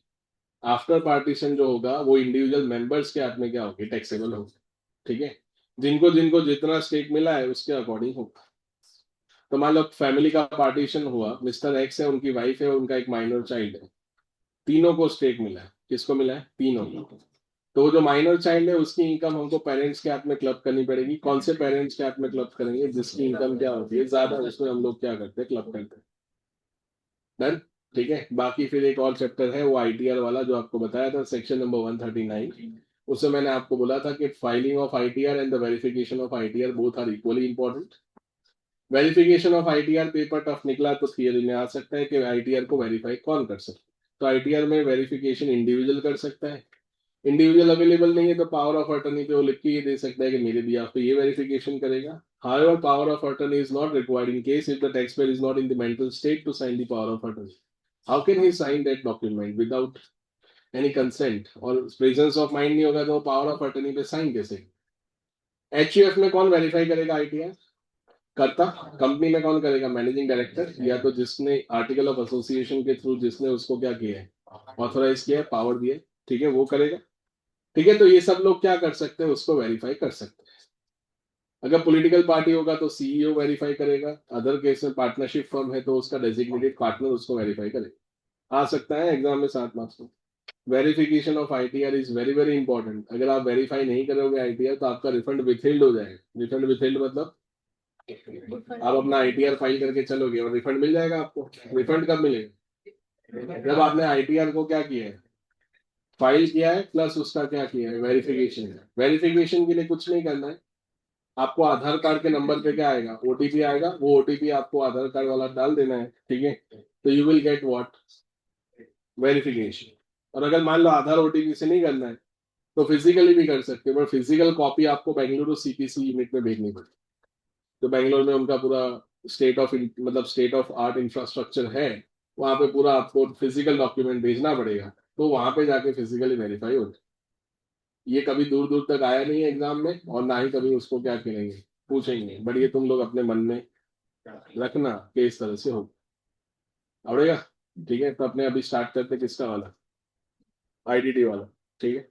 आफ्टर पार्टीशन जो होगा वो इंडिविजुअल मेंबर्स के हाथ में क्या होगी, टैक्सेबल होगी। ठीक है, जिनको जिनको जितना स्टेक मिला है उसके अकॉर्डिंग होगा। तो मान लो फैमिली का पार्टीशन हुआ, मिस्टर एक्स है, उनकी वाइफ है, उनका एक माइनर चाइल्ड है, तीनों को स्टेक मिला है, किसको मिला है, तीनों को। तो जो माइनर चाइल्ड है उसकी इनकम हमको पेरेंट्स के हाथ में क्लब करनी पड़ेगी। कौन से पेरेंट्स के हाथ में क्लब करेंगे, जिसकी इनकम क्या होती है ज्यादा, उसमें हम लोग क्या करते हैं, क्लब करते हैं। डन, ठीक है। बाकी फिर एक और चैप्टर है वो आईटीआर वाला, जो आपको बताया था सेक्शन नंबर 139, उससे मैंने आपको बोला था कि filing of ITR and the verification of ITR both are equally important. Verification of ITR paper tough निकला तो थियरी में आ सकता है कि आईटीआर को वेरीफाई कौन कर सकता है। तो आईटीआर में वेरिफिकेशन इंडिविजुअल कर सकता है। इंडिविजुअल अवेलेबल नहीं है तो पावर ऑफ अटर्नी पे वो लिख के ये दे सकता है कि मेरे बिहाफ पे ये वेरिफिकेशन करेगा। However, power of attorney is not required in case if the taxpayer is not in the mental state to sign the power of attorney. How can he sign that document without any consent? और presence of mind नहीं होगा तो power of attorney पे sign कैसे? HUF में कौन verify करेगा ITR? करता। कंपनी में कौन करेगा? मैनेजिंग डायरेक्टर, या तो जिसने आर्टिकल ऑफ एसोसिएशन के थ्रू जिसने उसको क्या किया है, ऑथोराइज किया है, पावर दिया है, ठीक है, वो करेगा। ठीक है, तो ये सब लोग क्या कर सकते हैं, उसको वेरीफाई कर सकते हैं। अगर पॉलिटिकल पार्टी होगा तो सीईओ वेरीफाई करेगा। अदर केस में पार्टनरशिप फर्म है तो उसका डेजिग्नेटेड पार्टनर उसको वेरीफाई करेगा। आ सकता है एग्जाम में 7 मार्क्स में। Verification of ITR is very very important. अगर आप वेरीफाई नहीं करोगे आईटीआर तो आपका रिफंड विथहेल्ड हो जाएगा। रिफंड विथहेल्ड मतलब आप अपना आईटीआर फाइल करके चलोगे और रिफंड मिल जाएगा आपको। रिफंड कब मिलेगा? जब आपने आईटीआर को क्या किया है, फाइल किया है, प्लस उसका क्या किया है, वेरिफिकेशन। वेरिफिकेशन के लिए कुछ नहीं करना है, आपको आधार कार्ड के नंबर पे क्या आएगा, ओटीपी आएगा। वो ओटीपी आपको आधार कार्ड वाला डाल देना है, ठीक है। तो you will get what, verification. और अगर मान लो आधार ओटीपी से नहीं करना है तो फिजिकली भी कर सकते हो, बट फिजिकल कॉपी आपको बेंगलुरु सीपीसी यूनिट में भेजनी पड़ेगी। तो बेंगलोर में उनका पूरा स्टेट ऑफ मतलब स्टेट ऑफ आर्ट इंफ्रास्ट्रक्चर है, वहां पे पूरा आपको फिजिकल डॉक्यूमेंट भेजना पड़ेगा। तो वहां पे जाके फिजिकली वेरीफाई हो। ये कभी दूर दूर तक आया नहीं है एग्जाम में, और ना ही कभी उसको क्या करेंगे, पूछेंगे। बट ये तुम लोग अपने मन में रखना कि इस तरह से हो, आवड़ेगा। ठीक है, तो अपने अभी स्टार्ट करते किसका वाला, आईडीटी वाला। ठीक है।